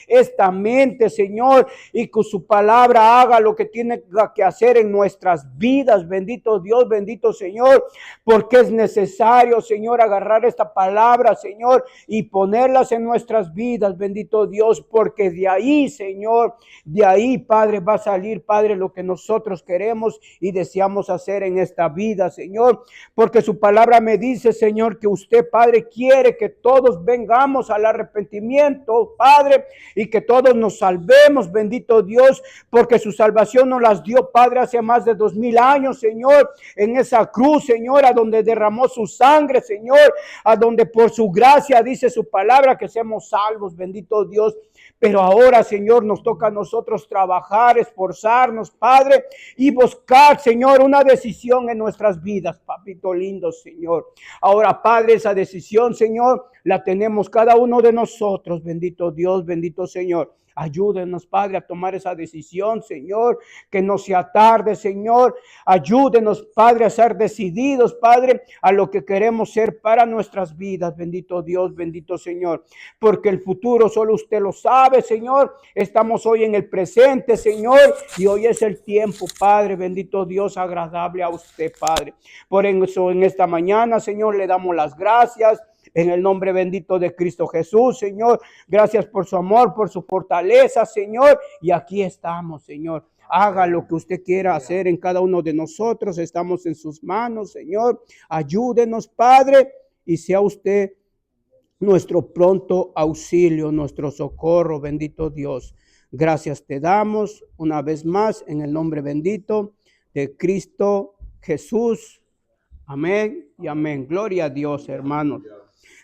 esta mente, Señor, y que su palabra haga lo que tiene que hacer en nuestras vidas. Bendito Dios, bendito Señor, porque es necesario, Señor, agarrar esta palabra, Señor, y ponerlas en nuestras vidas. Bendito Dios, porque de ahí, Señor, de ahí, Padre, va a salir, Padre, lo que nosotros queremos y deseamos hacer en esta vida, Señor, porque su palabra me dice, Señor, que usted, Padre, quiere que todos vengamos al arrepentimiento, Padre, y que todos nos salvemos, bendito Dios, porque su salvación nos las dio, Padre, hace más de 2000 años, Señor, en esa cruz, Señor, a donde derramó su sangre, Señor, a donde por su gracia dice su palabra que seamos salvos, bendito Dios. Pero ahora, Señor, nos toca a nosotros trabajar, esforzarnos, Padre, y buscar, Señor, una decisión en nuestras vidas, papito lindo, Señor. Ahora, Padre, esa decisión, Señor, la tenemos cada uno de nosotros, bendito Dios, bendito Señor. Ayúdenos, Padre, a tomar esa decisión, Señor, que no sea tarde, Señor. Ayúdenos, Padre, a ser decididos, Padre, a lo que queremos ser para nuestras vidas, bendito Dios, bendito Señor. Porque el futuro solo usted lo sabe, Señor. Estamos hoy en el presente, Señor, y hoy es el tiempo, Padre, bendito Dios, agradable a usted, Padre. Por eso en esta mañana, Señor, le damos las gracias. En el nombre bendito de Cristo Jesús, Señor. Gracias por su amor, por su fortaleza, Señor. Y aquí estamos, Señor. Haga lo que usted quiera hacer en cada uno de nosotros. Estamos en sus manos, Señor. Ayúdenos, Padre, y sea usted nuestro pronto auxilio, nuestro socorro, bendito Dios. Gracias te damos una vez más en el nombre bendito de Cristo Jesús. Amén y amén. Gloria a Dios, hermanos.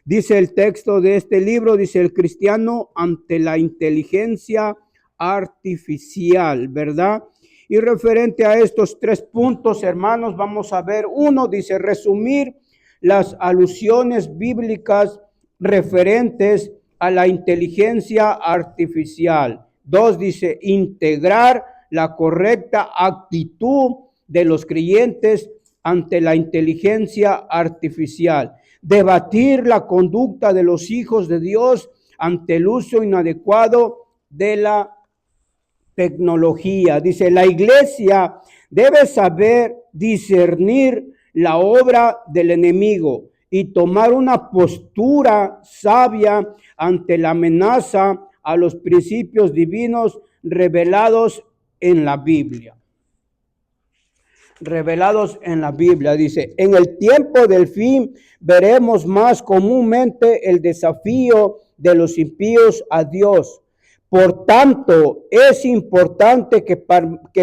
Dice el texto de este libro, dice el cristiano ante la inteligencia artificial, ¿verdad? Y referente a estos 3 puntos, hermanos, vamos a ver. Uno, dice resumir las alusiones bíblicas referentes a la inteligencia artificial. 2, dice integrar la correcta actitud de los creyentes ante la inteligencia artificial. Debatir la conducta de los hijos de Dios ante el uso inadecuado de la tecnología. Dice, la iglesia debe saber discernir la obra del enemigo y tomar una postura sabia ante la amenaza a los principios divinos revelados en la Biblia. Revelados en la Biblia, dice, en el tiempo del fin veremos más comúnmente el desafío de los impíos a Dios. Por tanto, es importante que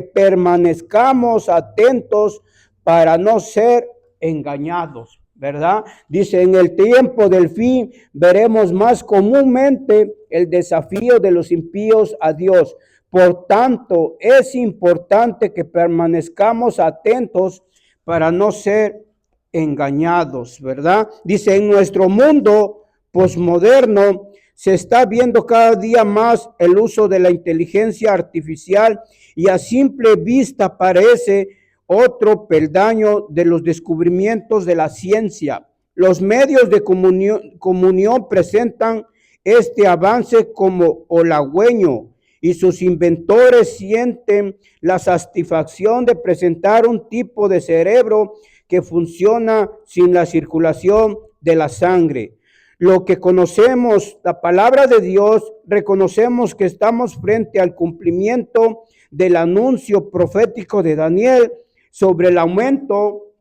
permanezcamos atentos para no ser engañados, ¿verdad? Dice, en el tiempo del fin veremos más comúnmente el desafío de los impíos a Dios. Por tanto, es importante que permanezcamos atentos para no ser engañados, ¿verdad? Dice, en nuestro mundo posmoderno se está viendo cada día más el uso de la inteligencia artificial y a simple vista parece otro peldaño de los descubrimientos de la ciencia. Los medios de comunión presentan este avance como halagüeño, y sus inventores sienten la satisfacción de presentar un tipo de cerebro que funciona sin la circulación de la sangre. Lo que conocemos, la palabra de Dios, reconocemos que estamos frente al cumplimiento del anuncio profético de Daniel sobre el aumento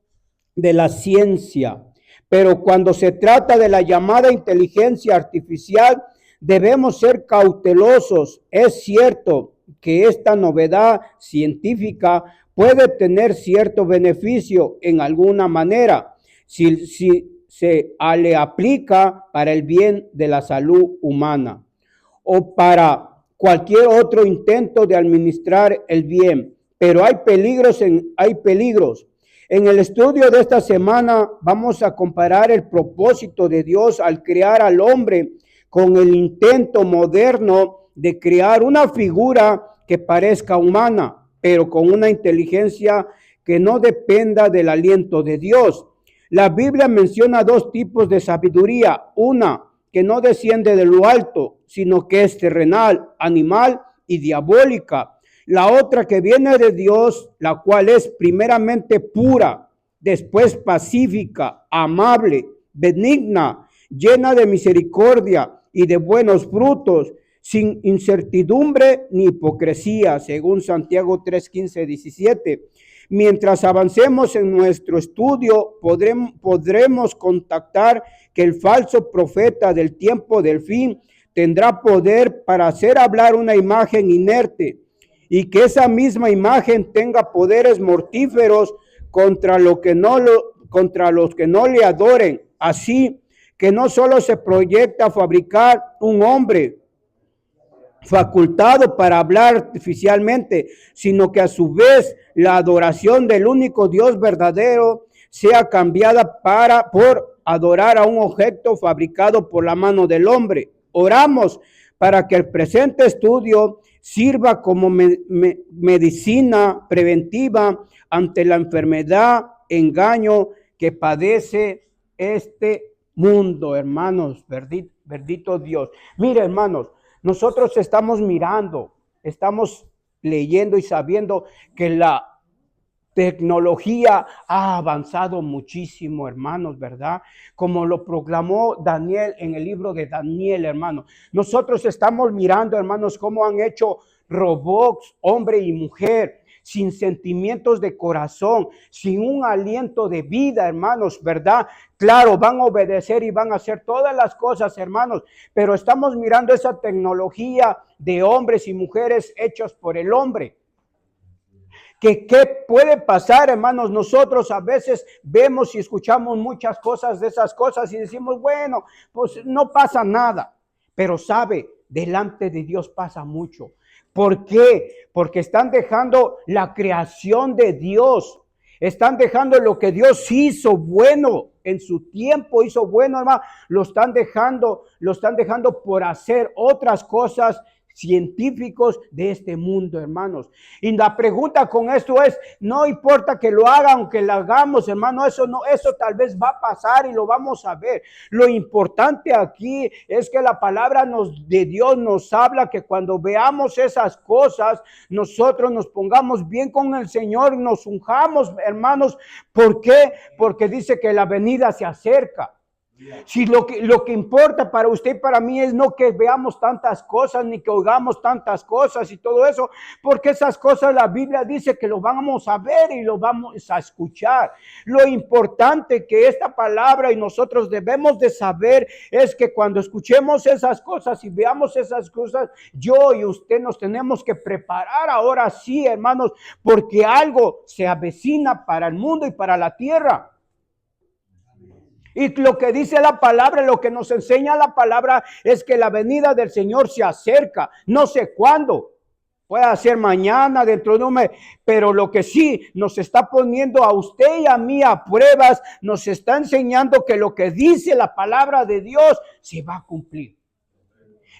de la ciencia. Pero cuando se trata de la llamada inteligencia artificial, debemos ser cautelosos. Es cierto que esta novedad científica puede tener cierto beneficio en alguna manera, si se le aplica para el bien de la salud humana o para cualquier otro intento de administrar el bien. Pero hay peligros. En el estudio de esta semana vamos a comparar el propósito de Dios al crear al hombre con el intento moderno de crear una figura que parezca humana, pero con una inteligencia que no dependa del aliento de Dios. La Biblia menciona 2 tipos de sabiduría. Una que no desciende de lo alto, sino que es terrenal, animal y diabólica. La otra que viene de Dios, la cual es primeramente pura, después pacífica, amable, benigna, llena de misericordia y de buenos frutos, sin incertidumbre ni hipocresía, según Santiago 3, 15, 17. Mientras avancemos en nuestro estudio, podremos contactar que el falso profeta del tiempo del fin tendrá poder para hacer hablar una imagen inerte y que esa misma imagen tenga poderes mortíferos contra los que no le adoren. Así que no solo se proyecta fabricar un hombre facultado para hablar artificialmente, sino que a su vez la adoración del único Dios verdadero sea cambiada por adorar a un objeto fabricado por la mano del hombre. Oramos para que el presente estudio sirva como medicina preventiva ante la enfermedad, engaño que padece este mundo, hermanos. Bendito Dios. Mire, hermanos, nosotros estamos mirando, estamos leyendo y sabiendo que la tecnología ha avanzado muchísimo, hermanos, ¿verdad? Como lo proclamó Daniel en el libro de Daniel, hermanos. Nosotros estamos mirando, hermanos, cómo han hecho robots, hombre y mujer, sin sentimientos de corazón, sin un aliento de vida, hermanos, ¿verdad? Claro, van a obedecer y van a hacer todas las cosas, hermanos, pero estamos mirando esa tecnología de hombres y mujeres hechos por el hombre. ¿Qué puede pasar, hermanos? Nosotros a veces vemos y escuchamos muchas cosas de esas cosas y decimos, bueno, pues no pasa nada, pero sabe, delante de Dios pasa mucho. ¿Por qué? Porque están dejando la creación de Dios. Están dejando lo que Dios hizo bueno en su tiempo, hizo bueno, hermano. Lo están dejando por hacer otras cosas científicos de este mundo, hermanos. Y la pregunta con esto es, no importa que lo hagan o que lo hagamos, hermano, eso tal vez va a pasar y lo vamos a ver. Lo importante aquí es que la palabra de Dios nos habla que cuando veamos esas cosas, nosotros nos pongamos bien con el Señor, nos unjamos, hermanos. ¿Por qué? Porque dice que la venida se acerca. Si lo que importa para usted y para mí es no que veamos tantas cosas ni que oigamos tantas cosas y todo eso, porque esas cosas la Biblia dice que lo vamos a ver y lo vamos a escuchar. Lo importante que esta palabra y nosotros debemos de saber es que cuando escuchemos esas cosas y veamos esas cosas, yo y usted nos tenemos que preparar ahora sí, hermanos, porque algo se avecina para el mundo y para la tierra. Y lo que dice la palabra, lo que nos enseña la palabra es que la venida del Señor se acerca. No sé cuándo, puede ser mañana, dentro de un mes, pero lo que sí nos está poniendo a usted y a mí a pruebas, nos está enseñando que lo que dice la palabra de Dios se va a cumplir.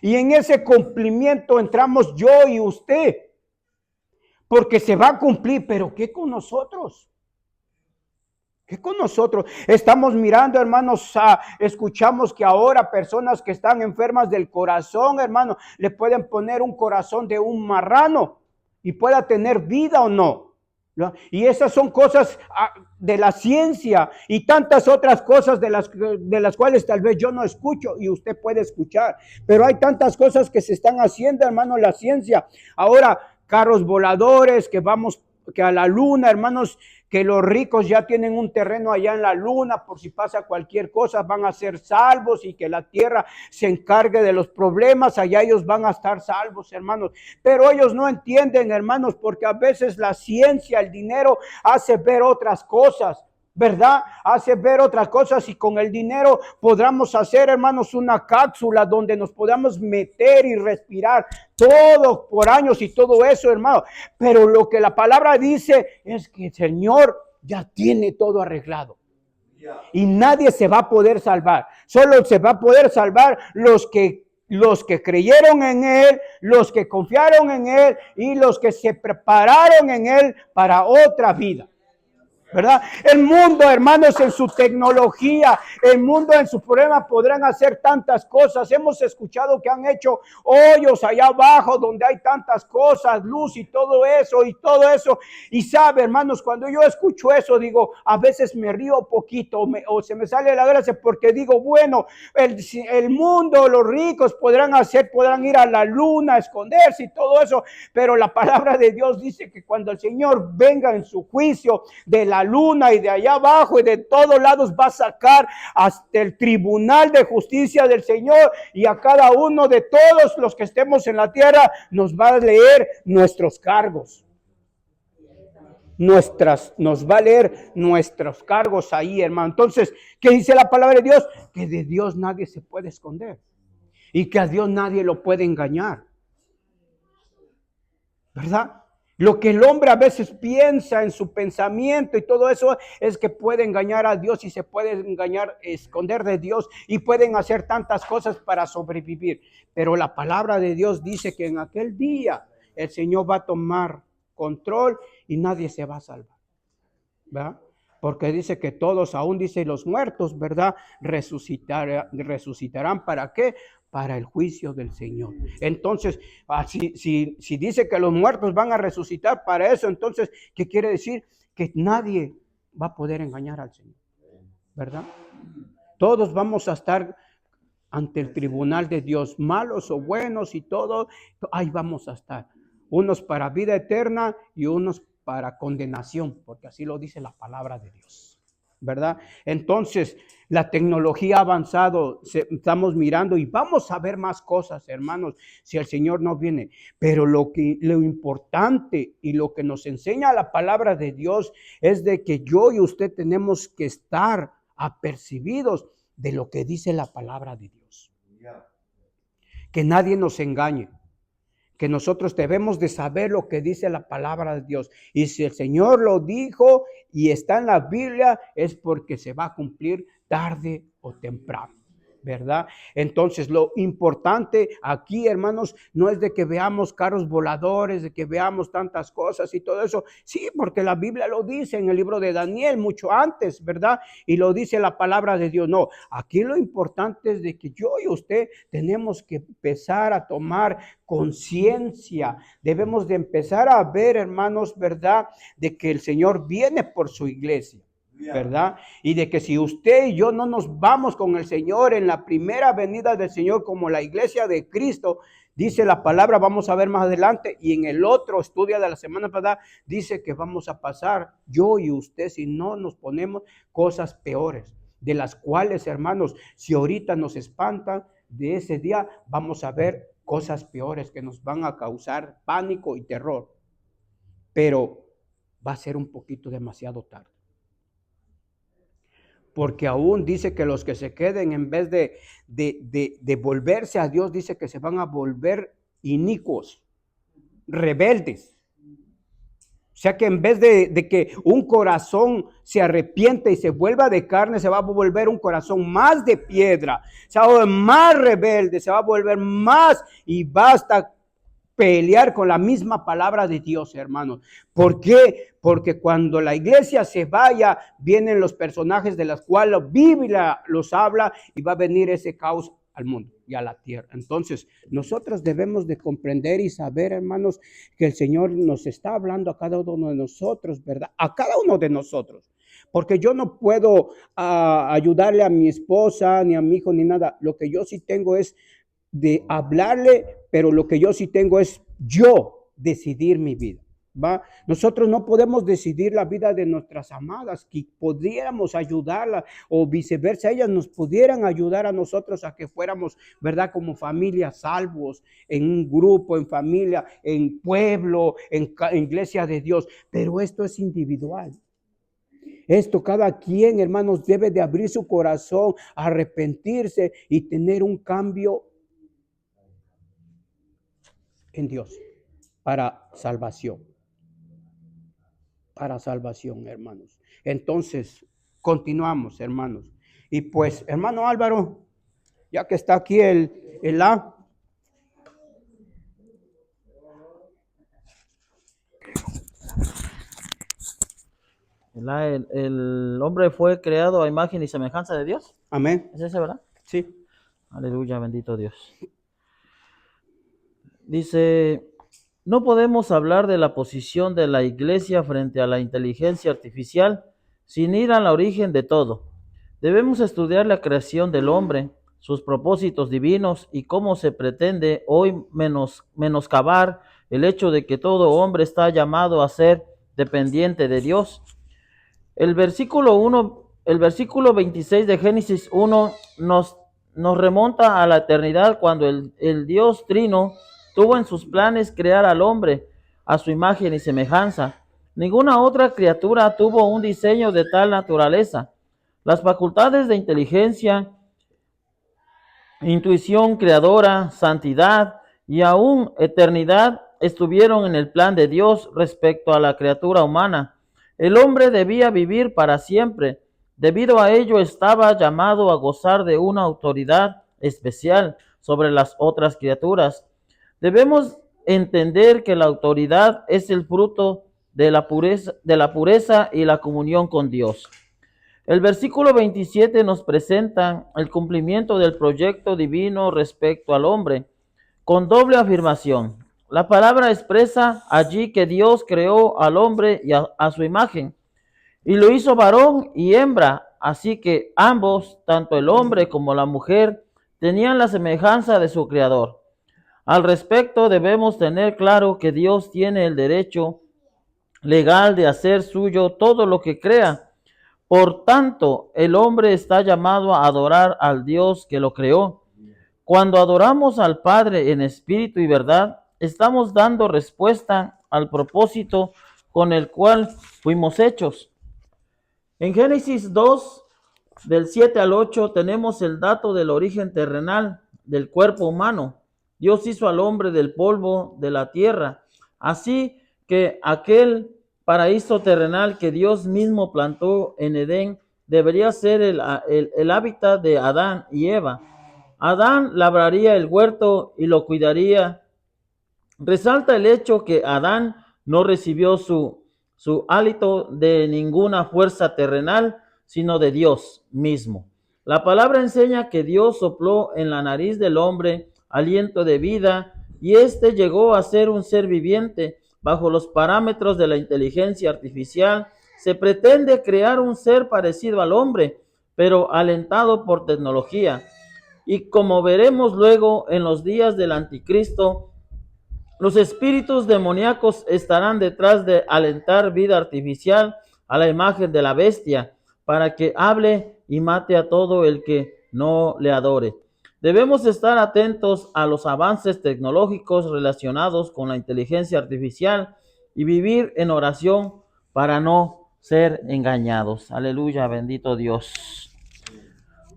Y en ese cumplimiento entramos yo y usted, porque se va a cumplir, pero ¿qué con nosotros? ¿Qué con nosotros? Estamos mirando, hermanos, escuchamos que ahora personas que están enfermas del corazón, hermano, le pueden poner un corazón de un marrano y pueda tener vida o no. ¿No? Y esas son cosas de la ciencia y tantas otras cosas de las cuales tal vez yo no escucho y usted puede escuchar. Pero hay tantas cosas que se están haciendo, hermano, la ciencia. Ahora, carros voladores, que a la luna, hermanos, que los ricos ya tienen un terreno allá en la luna, por si pasa cualquier cosa, van a ser salvos y que la tierra se encargue de los problemas, allá ellos van a estar salvos, hermanos. Pero ellos no entienden, hermanos, porque a veces la ciencia, el dinero, hace ver otras cosas. ¿Verdad? Hace ver otras cosas y con el dinero podamos hacer, hermanos, una cápsula donde nos podamos meter y respirar todo por años y todo eso, hermano. Pero lo que la palabra dice es que el Señor ya tiene todo arreglado. Y nadie se va a poder salvar. Solo se va a poder salvar los que creyeron en Él, los que confiaron en Él y los que se prepararon en Él para otra vida. ¿verdad? El mundo, hermanos, en su tecnología, el mundo en su problema podrán hacer tantas cosas. Hemos escuchado que han hecho hoyos allá abajo donde hay tantas cosas, luz y todo eso y todo eso. Y sabe, hermanos, cuando yo escucho eso, digo, a veces me río poquito o se me sale la gracia porque digo, bueno, el mundo, los ricos podrán ir a la luna, a esconderse y todo eso, pero la palabra de Dios dice que cuando el Señor venga en su juicio de la luna y de allá abajo y de todos lados, va a sacar hasta el tribunal de justicia del Señor, y a cada uno de todos los que estemos en la tierra nos va a leer nuestros cargos. Nos va a leer nuestros cargos ahí, hermano. Entonces, ¿qué dice la palabra de Dios? Que de Dios nadie se puede esconder y que a Dios nadie lo puede engañar, ¿verdad? Lo que el hombre a veces piensa en su pensamiento y todo eso es que puede engañar a Dios y se puede engañar, esconder de Dios, y pueden hacer tantas cosas para sobrevivir. Pero la palabra de Dios dice que en aquel día el Señor va a tomar control y nadie se va a salvar, ¿verdad? Porque dice que todos, aún dice los muertos, ¿verdad? Resucitarán. ¿Para qué? Para el juicio del Señor. Entonces, si dice que los muertos van a resucitar para eso, entonces, ¿qué quiere decir? Que nadie va a poder engañar al Señor, ¿verdad? Todos vamos a estar ante el tribunal de Dios, malos o buenos y todo, ahí vamos a estar. Unos para vida eterna y unos para condenación, porque así lo dice la palabra de Dios, ¿verdad? Entonces, la tecnología ha avanzado, estamos mirando y vamos a ver más cosas, hermanos, si el Señor no viene. Pero lo importante y lo que nos enseña la palabra de Dios es de que yo y usted tenemos que estar apercibidos de lo que dice la palabra de Dios. Que nadie nos engañe. Que nosotros debemos de saber lo que dice la palabra de Dios. Y si el Señor lo dijo y está en la Biblia, es porque se va a cumplir tarde o temprano, ¿verdad? Entonces, lo importante aquí, hermanos, no es de que veamos carros voladores, de que veamos tantas cosas y todo eso. Sí, porque la Biblia lo dice en el libro de Daniel mucho antes, ¿verdad? Y lo dice la palabra de Dios. No, aquí lo importante es de que yo y usted tenemos que empezar a tomar conciencia. Debemos de empezar a ver, hermanos, ¿verdad? De que el Señor viene por su iglesia, ¿verdad? Y de que si usted y yo no nos vamos con el Señor en la primera venida del Señor como la iglesia de Cristo, dice la palabra, vamos a ver más adelante, y en el otro estudio de la semana pasada dice que vamos a pasar, yo y usted, si no nos ponemos, cosas peores, de las cuales, hermanos, si ahorita nos espantan, de ese día vamos a ver cosas peores que nos van a causar pánico y terror. Pero va a ser un poquito demasiado tarde. Porque aún dice que los que se queden, en vez de volverse a Dios, dice que se van a volver inicuos, rebeldes. O sea que en vez de que un corazón se arrepiente y se vuelva de carne, se va a volver un corazón más de piedra, se va a volver más rebelde, se va a volver más, y basta pelear con la misma palabra de Dios, hermanos. ¿Por qué? Porque cuando la iglesia se vaya, vienen los personajes de los cuales la Biblia los habla, y va a venir ese caos al mundo y a la tierra. Entonces, nosotros debemos de comprender y saber, hermanos, que el Señor nos está hablando a cada uno de nosotros, ¿verdad? A cada uno de nosotros. Porque yo no puedo ayudarle a mi esposa, ni a mi hijo, ni nada. Lo que yo sí tengo es de hablarle, pero lo que yo sí tengo es yo decidir mi vida, ¿va? Nosotros no podemos decidir la vida de nuestras amadas, que pudiéramos ayudarlas, o viceversa, ellas nos pudieran ayudar a nosotros a que fuéramos, ¿verdad? Como familia salvos, en un grupo, en familia, en pueblo, en iglesia de Dios, pero esto es individual. Esto cada quien, hermanos, debe de abrir su corazón, arrepentirse y tener un cambio en Dios para salvación, hermanos. Entonces, continuamos, hermanos. Y pues, hermano Álvaro, ya que está aquí el A. el hombre fue creado a imagen y semejanza de Dios. Amén. ¿Es ese, verdad? Sí. Aleluya, bendito Dios. Dice, no podemos hablar de la posición de la iglesia frente a la inteligencia artificial sin ir al origen de todo. Debemos estudiar la creación del hombre, sus propósitos divinos y cómo se pretende hoy menoscabar el hecho de que todo hombre está llamado a ser dependiente de Dios. El versículo 26 de Génesis 1 nos remonta a la eternidad cuando el Dios Trino tuvo en sus planes crear al hombre a su imagen y semejanza. Ninguna otra criatura tuvo un diseño de tal naturaleza. Las facultades de inteligencia, intuición creadora, santidad y aún eternidad estuvieron en el plan de Dios respecto a la criatura humana. El hombre debía vivir para siempre. Debido a ello estaba llamado a gozar de una autoridad especial sobre las otras criaturas. Debemos entender que la autoridad es el fruto de la pureza y la comunión con Dios. El versículo 27 nos presenta el cumplimiento del proyecto divino respecto al hombre, con doble afirmación. La palabra expresa allí que Dios creó al hombre y a su imagen, y lo hizo varón y hembra, así que ambos, tanto el hombre como la mujer, tenían la semejanza de su creador. Al respecto, debemos tener claro que Dios tiene el derecho legal de hacer suyo todo lo que crea. Por tanto, el hombre está llamado a adorar al Dios que lo creó. Cuando adoramos al Padre en espíritu y verdad, estamos dando respuesta al propósito con el cual fuimos hechos. En Génesis 2, del 7 al 8, tenemos el dato del origen terrenal del cuerpo humano. Dios hizo al hombre del polvo de la tierra, así que aquel paraíso terrenal que Dios mismo plantó en Edén debería ser el hábitat de Adán y Eva. Adán labraría el huerto y lo cuidaría. Resalta el hecho que Adán no recibió su hálito de ninguna fuerza terrenal, sino de Dios mismo. La palabra enseña que Dios sopló en la nariz del hombre aliento de vida y éste llegó a ser un ser viviente. Bajo los parámetros de la inteligencia artificial, se pretende crear un ser parecido al hombre, pero alentado por tecnología. Y como veremos luego en los días del anticristo, los espíritus demoníacos estarán detrás de alentar vida artificial a la imagen de la bestia, para que hable y mate a todo el que no le adore. Debemos estar atentos a los avances tecnológicos relacionados con la inteligencia artificial y vivir en oración para no ser engañados. Aleluya, bendito Dios.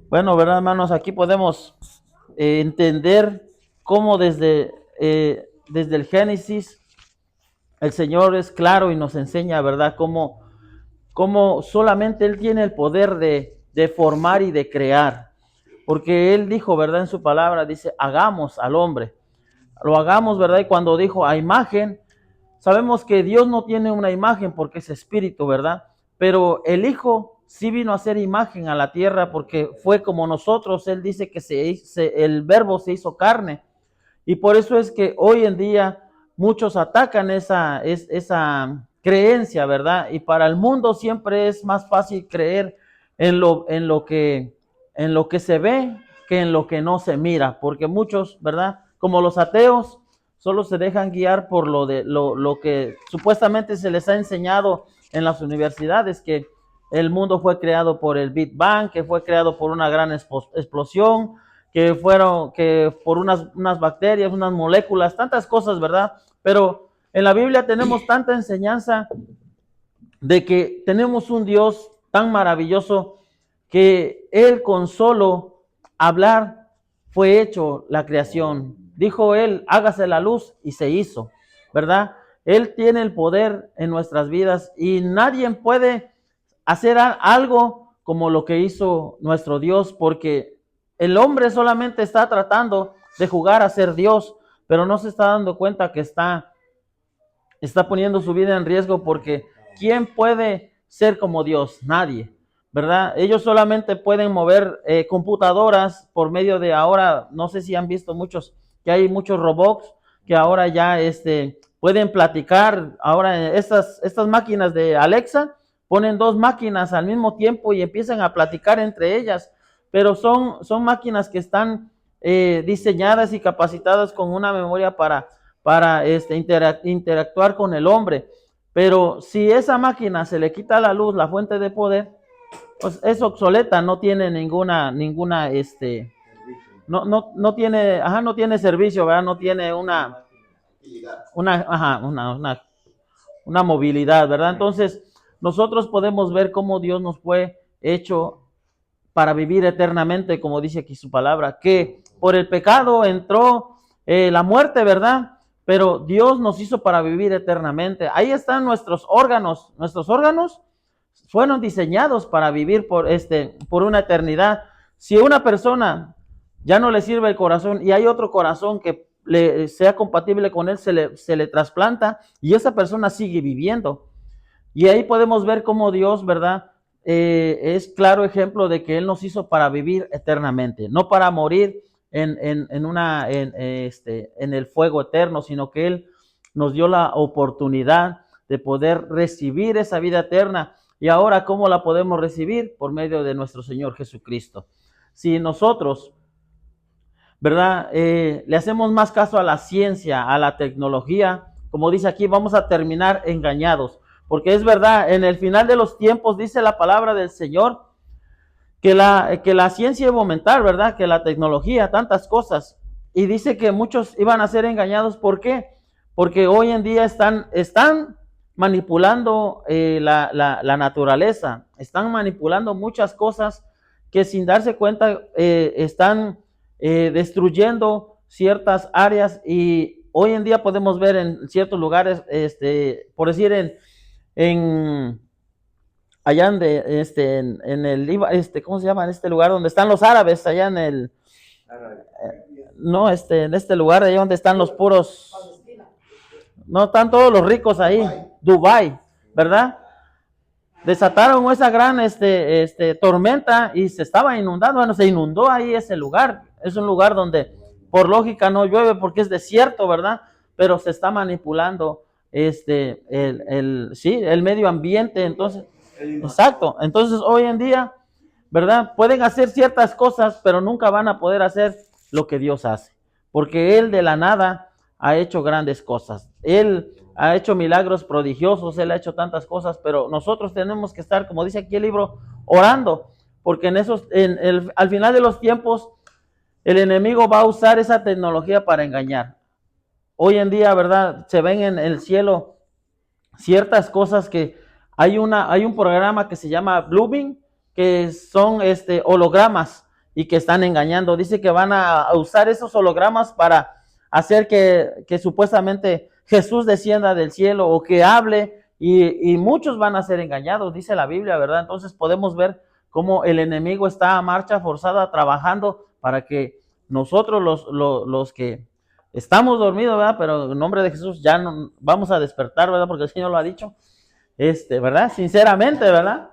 Bueno, ¿verdad, hermanos? Aquí podemos entender cómo desde el Génesis el Señor es claro y nos enseña, ¿verdad? Cómo solamente Él tiene el poder de formar y de crear. Porque Él dijo, ¿verdad? En su palabra, dice, hagamos al hombre. Lo hagamos, ¿verdad? Y cuando dijo a imagen, sabemos que Dios no tiene una imagen porque es espíritu, ¿verdad? Pero el Hijo sí vino a hacer imagen a la tierra porque fue como nosotros. Él dice que el verbo se hizo carne. Y por eso es que hoy en día muchos atacan esa creencia, ¿verdad? Y para el mundo siempre es más fácil creer en lo que se ve que en lo que no se mira, porque muchos, ¿verdad? Como los ateos, solo se dejan guiar por lo que supuestamente se les ha enseñado en las universidades, que el mundo fue creado por el Big Bang, que fue creado por una gran explosión, que por unas bacterias, unas moléculas, tantas cosas, ¿verdad? Pero en la Biblia tenemos tanta enseñanza de que tenemos un Dios tan maravilloso que Él con solo hablar fue hecho la creación. Dijo Él, hágase la luz y se hizo, ¿verdad? Él tiene el poder en nuestras vidas y nadie puede hacer algo como lo que hizo nuestro Dios, porque el hombre solamente está tratando de jugar a ser Dios, pero no se está dando cuenta que está poniendo su vida en riesgo, porque ¿quién puede ser como Dios, nadie, ¿verdad? Ellos solamente pueden mover computadoras por medio de ahora, no sé si han visto muchos, que hay muchos robots que ahora ya pueden platicar. Ahora estas máquinas de Alexa ponen dos máquinas al mismo tiempo y empiezan a platicar entre ellas, pero son máquinas que están diseñadas y capacitadas con una memoria para interactuar con el hombre. Pero si esa máquina se le quita la luz, la fuente de poder, pues es obsoleta, no tiene no tiene servicio, ¿verdad? No tiene una movilidad, ¿verdad? Entonces, nosotros podemos ver cómo Dios nos fue hecho para vivir eternamente, como dice aquí su palabra, que por el pecado entró la muerte, ¿verdad? Pero Dios nos hizo para vivir eternamente. Ahí están nuestros órganos. Nuestros órganos fueron diseñados para vivir por una eternidad. Si una persona ya no le sirve el corazón y hay otro corazón que sea compatible con él, se le trasplanta y esa persona sigue viviendo. Y ahí podemos ver cómo Dios, ¿verdad? Es claro ejemplo de que Él nos hizo para vivir eternamente, no para morir en el fuego eterno, sino que Él nos dio la oportunidad de poder recibir esa vida eterna. Y ahora, ¿cómo la podemos recibir? Por medio de nuestro Señor Jesucristo. Si nosotros, ¿verdad? Le hacemos más caso a la ciencia, a la tecnología, como dice aquí, vamos a terminar engañados. Porque es verdad, en el final de los tiempos dice la palabra del Señor que la ciencia iba a aumentar, ¿verdad? Que la tecnología, tantas cosas. Y dice que muchos iban a ser engañados. ¿Por qué? Porque hoy en día están manipulando la naturaleza, están manipulando muchas cosas que sin darse cuenta están destruyendo ciertas áreas. Y hoy en día podemos ver en ciertos lugares, por decir allá en el ¿cómo se llama? En este lugar donde están los árabes, allá en el no, en este lugar allá donde están los puros, no están todos los ricos ahí, Dubái, ¿verdad? Desataron esa gran tormenta y se estaba inundando. Bueno, se inundó ahí ese lugar. Es un lugar donde por lógica no llueve porque es desierto, ¿verdad? Pero se está manipulando el medio ambiente. Entonces, exacto. Entonces, hoy en día, ¿verdad? Pueden hacer ciertas cosas, pero nunca van a poder hacer lo que Dios hace, porque Él de la nada ha hecho grandes cosas. Él ha hecho milagros prodigiosos, Él ha hecho tantas cosas, pero nosotros tenemos que estar, como dice aquí el libro, orando, porque al final de los tiempos, el enemigo va a usar esa tecnología para engañar. Hoy en día, ¿verdad? Se ven en el cielo ciertas cosas que hay un programa que se llama Bluebeam, que son hologramas y que están engañando. Dice que van a usar esos hologramas para hacer que supuestamente Jesús descienda del cielo o que hable, y muchos van a ser engañados, dice la Biblia, ¿verdad? Entonces podemos ver cómo el enemigo está a marcha forzada trabajando para que nosotros los que estamos dormidos, ¿verdad? Pero en nombre de Jesús ya no, vamos a despertar, ¿verdad? Porque el Señor lo ha dicho, ¿verdad? Sinceramente, ¿verdad?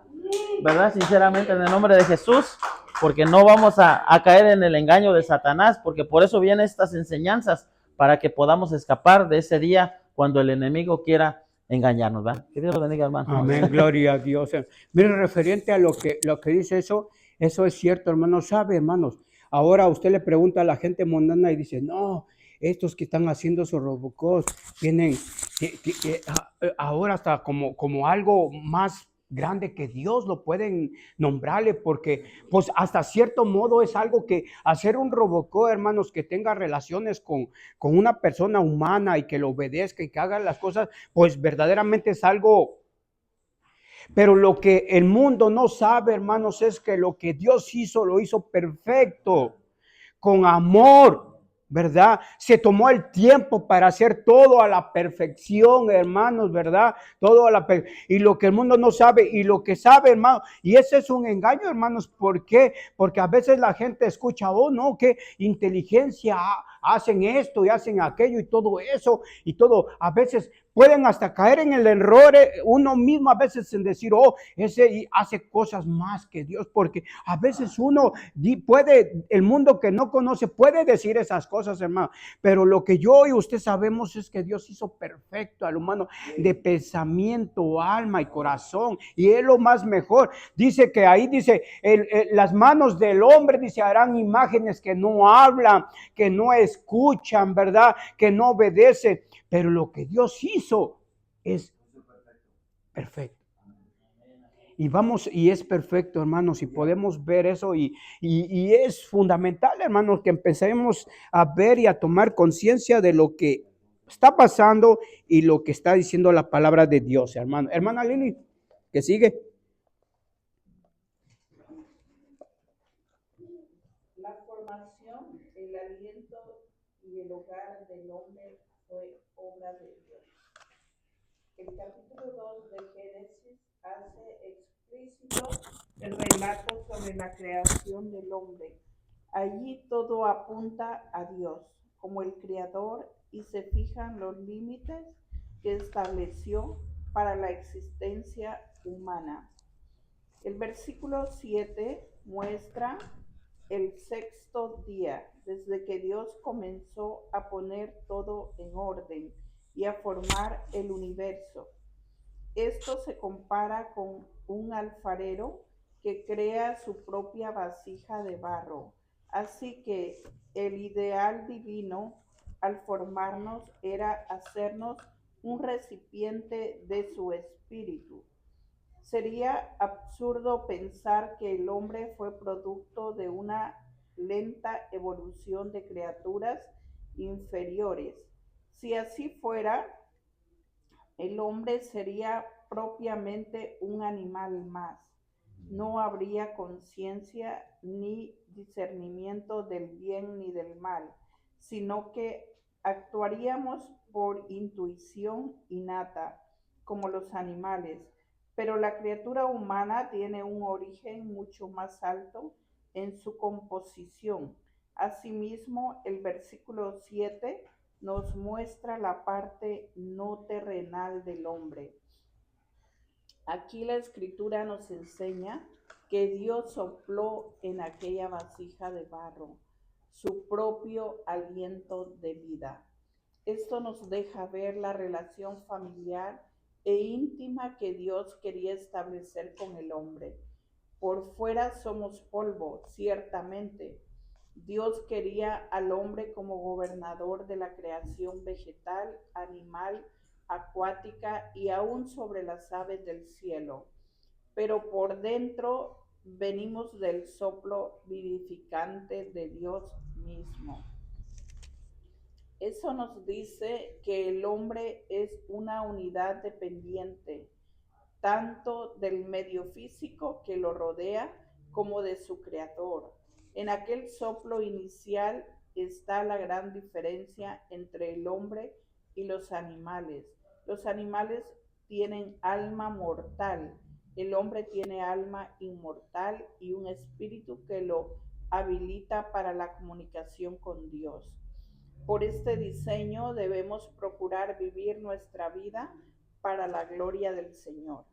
Sinceramente, en el nombre de Jesús, porque no vamos a caer en el engaño de Satanás, porque por eso vienen estas enseñanzas, para que podamos escapar de ese día cuando el enemigo quiera engañarnos, ¿verdad? Que Dios lo bendiga, hermano. Amén, gloria a Dios. Mire, referente a lo que dice eso es cierto, hermano. Sabe, hermanos, ahora usted le pregunta a la gente mundana y dice, no, estos que están haciendo esos robocots tienen ahora hasta como algo más grande que Dios, lo pueden nombrarle, porque pues hasta cierto modo es algo que hacer un robocop, hermanos, que tenga relaciones con una persona humana y que lo obedezca y que haga las cosas, pues verdaderamente es algo. Pero lo que el mundo no sabe, hermanos, es que lo que Dios hizo, lo hizo perfecto, con amor, ¿verdad? Se tomó el tiempo para hacer todo a la perfección, hermanos, ¿verdad? Todo a la perfección. Y lo que el mundo no sabe, y lo que sabe, hermano, y ese es un engaño, hermanos. ¿Por qué? Porque a veces la gente escucha, oh, no, qué inteligencia hacen esto y hacen aquello y todo eso y todo. A veces pueden hasta caer en el error uno mismo a veces en decir, oh, ese hace cosas más que Dios, porque a veces uno puede, el mundo que no conoce puede decir esas cosas, hermano, pero lo que yo y usted sabemos es que Dios hizo perfecto al humano de pensamiento, alma y corazón, y es lo más mejor. Dice que ahí dice, las manos del hombre, dice, harán imágenes que no hablan, que no escuchan, ¿verdad? Que no obedecen. Pero lo que Dios hizo es perfecto. Y vamos, y es perfecto, hermanos, y podemos ver eso, y es fundamental, hermanos, que empecemos a ver y a tomar conciencia de lo que está pasando y lo que está diciendo la palabra de Dios, hermano. Hermana Lili, que sigue. La formación, el aliento y el hogar del hombre fue obra de Dios. El capítulo 2 de Génesis hace explícito el relato sobre la creación del hombre. Allí todo apunta a Dios como el creador y se fijan los límites que estableció para la existencia humana. El versículo 7 muestra el sexto día, desde que Dios comenzó a poner todo en orden y a formar el universo. Esto se compara con un alfarero que crea su propia vasija de barro. Así que el ideal divino al formarnos era hacernos un recipiente de su espíritu. Sería absurdo pensar que el hombre fue producto de una lenta evolución de criaturas inferiores. Si así fuera, el hombre sería propiamente un animal más. No habría conciencia ni discernimiento del bien ni del mal, sino que actuaríamos por intuición innata, como los animales. Pero la criatura humana tiene un origen mucho más alto en su composición. Asimismo, el versículo 7 nos muestra la parte no terrenal del hombre. Aquí la escritura nos enseña que Dios sopló en aquella vasija de barro su propio aliento de vida. Esto nos deja ver la relación familiar e íntima que Dios quería establecer con el hombre. Por fuera somos polvo, ciertamente. Dios quería al hombre como gobernador de la creación vegetal, animal, acuática y aún sobre las aves del cielo. Pero por dentro venimos del soplo vivificante de Dios mismo. Eso nos dice que el hombre es una unidad dependiente, tanto del medio físico que lo rodea como de su creador. En aquel soplo inicial está la gran diferencia entre el hombre y los animales. Los animales tienen alma mortal, el hombre tiene alma inmortal y un espíritu que lo habilita para la comunicación con Dios. Por este diseño debemos procurar vivir nuestra vida para la gloria del Señor.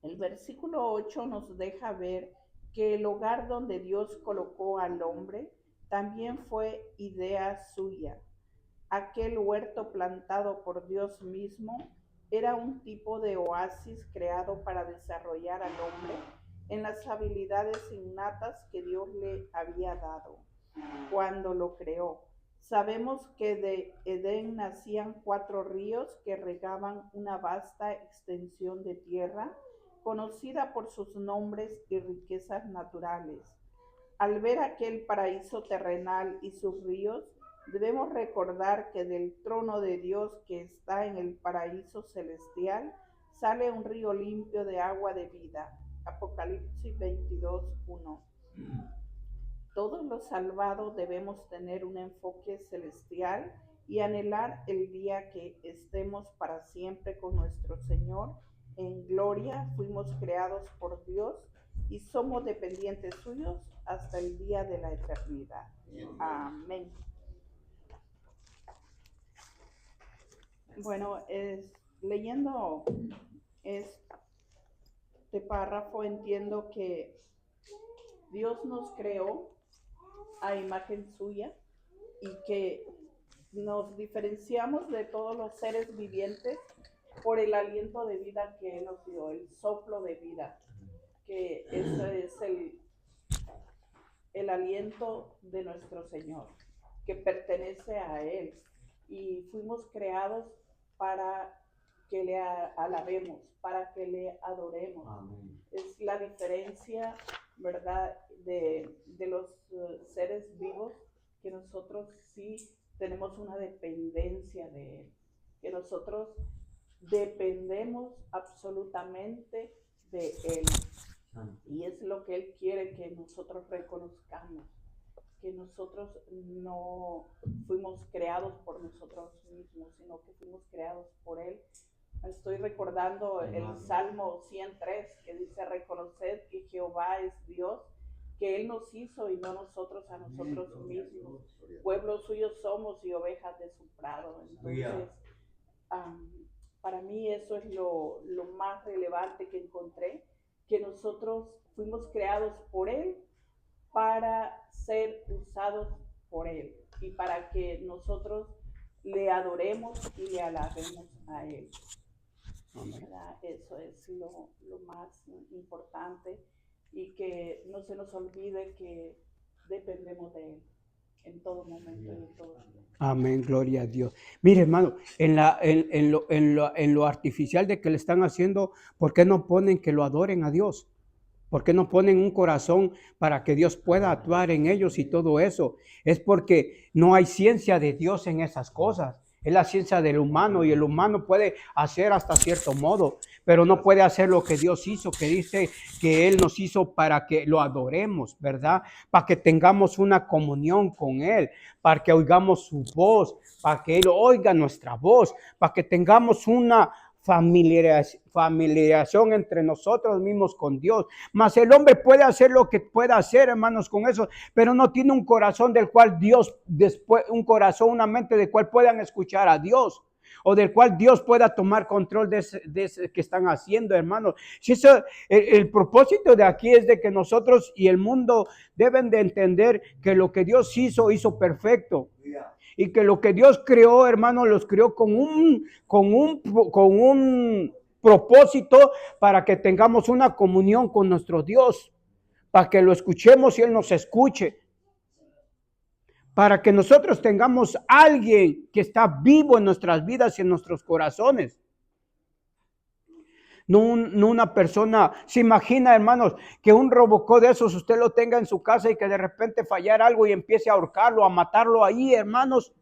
El versículo 8 nos deja ver que el hogar donde Dios colocó al hombre también fue idea suya. Aquel huerto plantado por Dios mismo era un tipo de oasis creado para desarrollar al hombre en las habilidades innatas que Dios le había dado cuando lo creó. Sabemos que de Edén nacían 4 ríos que regaban una vasta extensión de tierra, conocida por sus nombres y riquezas naturales. Al ver aquel paraíso terrenal y sus ríos, debemos recordar que del trono de Dios que está en el paraíso celestial sale un río limpio de agua de vida. Apocalipsis 22:1. Todos los salvados debemos tener un enfoque celestial y anhelar el día que estemos para siempre con nuestro Señor en gloria. Fuimos creados por Dios y somos dependientes suyos hasta el día de la eternidad. Amén. Bueno, leyendo este párrafo entiendo que Dios nos creó a imagen suya y que nos diferenciamos de todos los seres vivientes por el aliento de vida que Él nos dio, el soplo de vida, que ese es el aliento de nuestro Señor, que pertenece a Él. Y fuimos creados para que le alabemos, para que le adoremos. Amén. Es la diferencia, ¿verdad?, de los seres vivos, que nosotros sí tenemos una dependencia de Él, que nosotros dependemos absolutamente de Él. Y es lo que Él quiere que nosotros reconozcamos, que nosotros no fuimos creados por nosotros mismos, sino que fuimos creados por Él. Estoy recordando el Salmo 103, que dice: reconoced que Jehová es Dios, que Él nos hizo y no nosotros a nosotros mismos. Pueblo suyo somos y ovejas de su prado. Entonces, para mí eso es lo más relevante que encontré, que nosotros fuimos creados por Él para ser usados por Él y para que nosotros le adoremos y le alabemos a Él. ¿Verdad? Eso es lo más importante, y que no se nos olvide que dependemos de Él en todo momento y en todo tiempo. Amén, gloria a Dios. Mire, hermano, en lo artificial de que le están haciendo, ¿por qué no ponen que lo adoren a Dios? ¿Por qué no ponen un corazón para que Dios pueda actuar en ellos y todo eso? Es porque no hay ciencia de Dios en esas cosas. Es la ciencia del humano, y el humano puede hacer hasta cierto modo, pero no puede hacer lo que Dios hizo, que dice que Él nos hizo para que lo adoremos, ¿verdad? Para que tengamos una comunión con Él, para que oigamos su voz, para que Él oiga nuestra voz, para que tengamos una familiarización entre nosotros mismos con Dios. Mas el hombre puede hacer lo que pueda hacer, hermanos, con eso, pero no tiene un corazón del cual Dios, después, un corazón, una mente del cual puedan escuchar a Dios, o del cual Dios pueda tomar control de ese que están haciendo, hermanos. Si eso, el propósito de aquí es de que nosotros y el mundo deben de entender que lo que Dios hizo perfecto. Y que lo que Dios creó, hermano, los creó con un propósito, para que tengamos una comunión con nuestro Dios, para que lo escuchemos y Él nos escuche, para que nosotros tengamos a alguien que está vivo en nuestras vidas y en nuestros corazones. No una persona. Se imagina, hermanos, que un Robocop de esos usted lo tenga en su casa y que de repente fallara algo y empiece a ahorcarlo, a matarlo ahí, hermanos,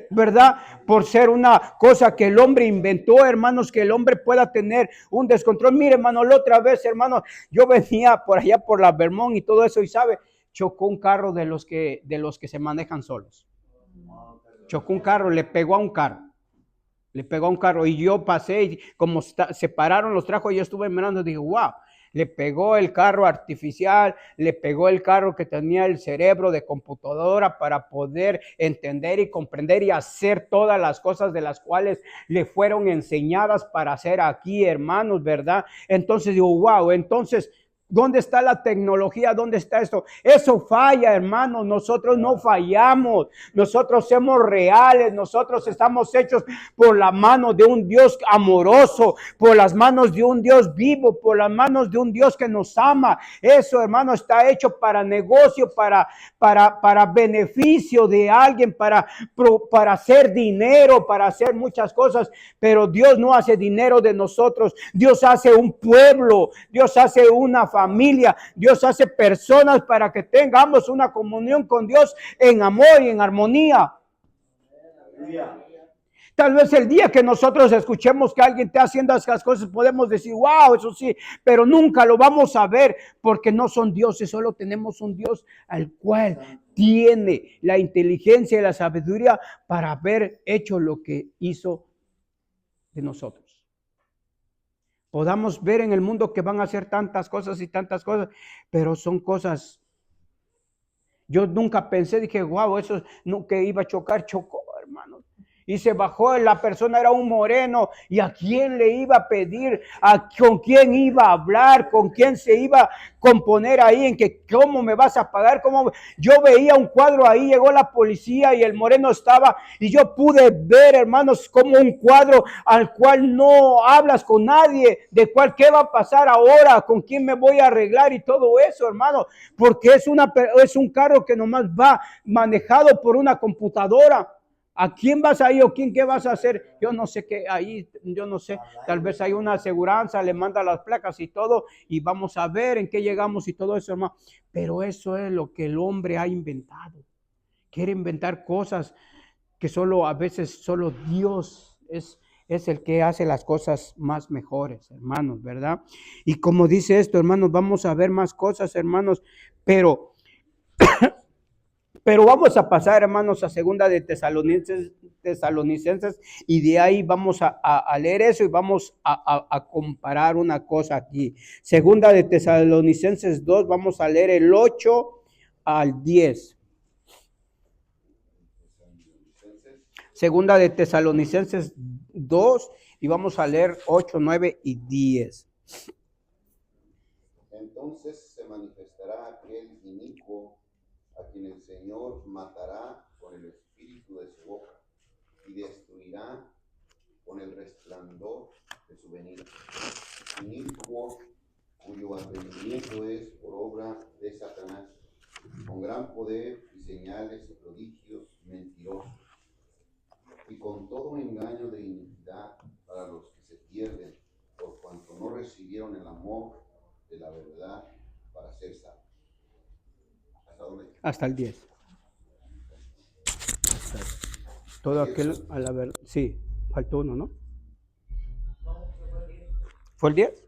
¿verdad? Por ser una cosa que el hombre inventó, hermanos, que el hombre pueda tener un descontrol. Mire, hermano, la otra vez, hermano, yo venía por allá por la Vermont y todo eso, y sabe, chocó un carro de los que se manejan solos. Chocó un carro, le pegó a un carro. Y yo pasé, y como se pararon los trajos, yo estuve mirando y dije, wow, le pegó el carro artificial, le pegó el carro que tenía el cerebro de computadora para poder entender y comprender y hacer todas las cosas de las cuales le fueron enseñadas para hacer aquí, hermanos, ¿verdad? Entonces digo, wow, entonces, ¿dónde está la tecnología? ¿Dónde está esto? Eso falla, hermanos. Nosotros no fallamos. Nosotros somos reales. Nosotros estamos hechos por la mano de un Dios amoroso, por las manos de un Dios vivo, por las manos de un Dios que nos ama. Eso, hermano, está hecho para negocio, para beneficio de alguien, para hacer dinero, para hacer muchas cosas. Pero Dios no hace dinero de nosotros. Dios hace un pueblo. Dios hace una familia. Dios hace personas para que tengamos una comunión con Dios en amor y en armonía. Tal vez el día que nosotros escuchemos que alguien está haciendo esas cosas, podemos decir, wow, eso sí, pero nunca lo vamos a ver, porque no son dioses. Solo tenemos un Dios al cual tiene la inteligencia y la sabiduría para haber hecho lo que hizo de nosotros. Podamos ver en el mundo que van a hacer tantas cosas y tantas cosas, pero son cosas. Yo nunca pensé, dije, wow, eso no, que iba a chocar, chocó, hermanos. Y se bajó, la persona era un moreno. ¿Y a quién le iba a pedir? ¿Con quién iba a hablar? ¿Con quién se iba a componer ahí? En que, ¿cómo me vas a pagar? ¿Cómo? Yo veía un cuadro ahí, llegó la policía y el moreno estaba. Y yo pude ver, hermanos, como un cuadro al cual no hablas con nadie. De cuál, ¿qué va a pasar ahora? ¿Con quién me voy a arreglar? Y todo eso, hermano. Porque es un carro que nomás va manejado por una computadora. ¿A quién vas a ir o qué vas a hacer? Yo no sé qué, ahí, yo no sé, tal vez hay una aseguranza, le manda las placas y todo, y vamos a ver en qué llegamos y todo eso, hermano. Pero eso es lo que el hombre ha inventado. Quiere inventar cosas que a veces solo Dios es el que hace las cosas más mejores, hermanos, ¿verdad? Y como dice esto, hermanos, vamos a ver más cosas, hermanos, pero vamos a pasar, hermanos, a segunda de Tesalonicenses, y de ahí vamos a leer eso y vamos a comparar una cosa aquí. Segunda de Tesalonicenses 2, vamos a leer el 8 al 10. Segunda de Tesalonicenses 2 y vamos a leer 8, 9 y 10. Entonces se manifestará aquel inicuo a quien el Señor matará con el espíritu de su boca y destruirá con el resplandor de su venida. Inicuo cuyo advenimiento es por obra de Satanás, con gran poder y señales y prodigios mentirosos, y con todo engaño de iniquidad para los que se pierden, por cuanto no recibieron el amor de la verdad para ser salvos. ¿Hasta dónde? Hasta el 10. Todo aquel, a la verdad, sí, faltó uno, ¿no? ¿Fue el 10?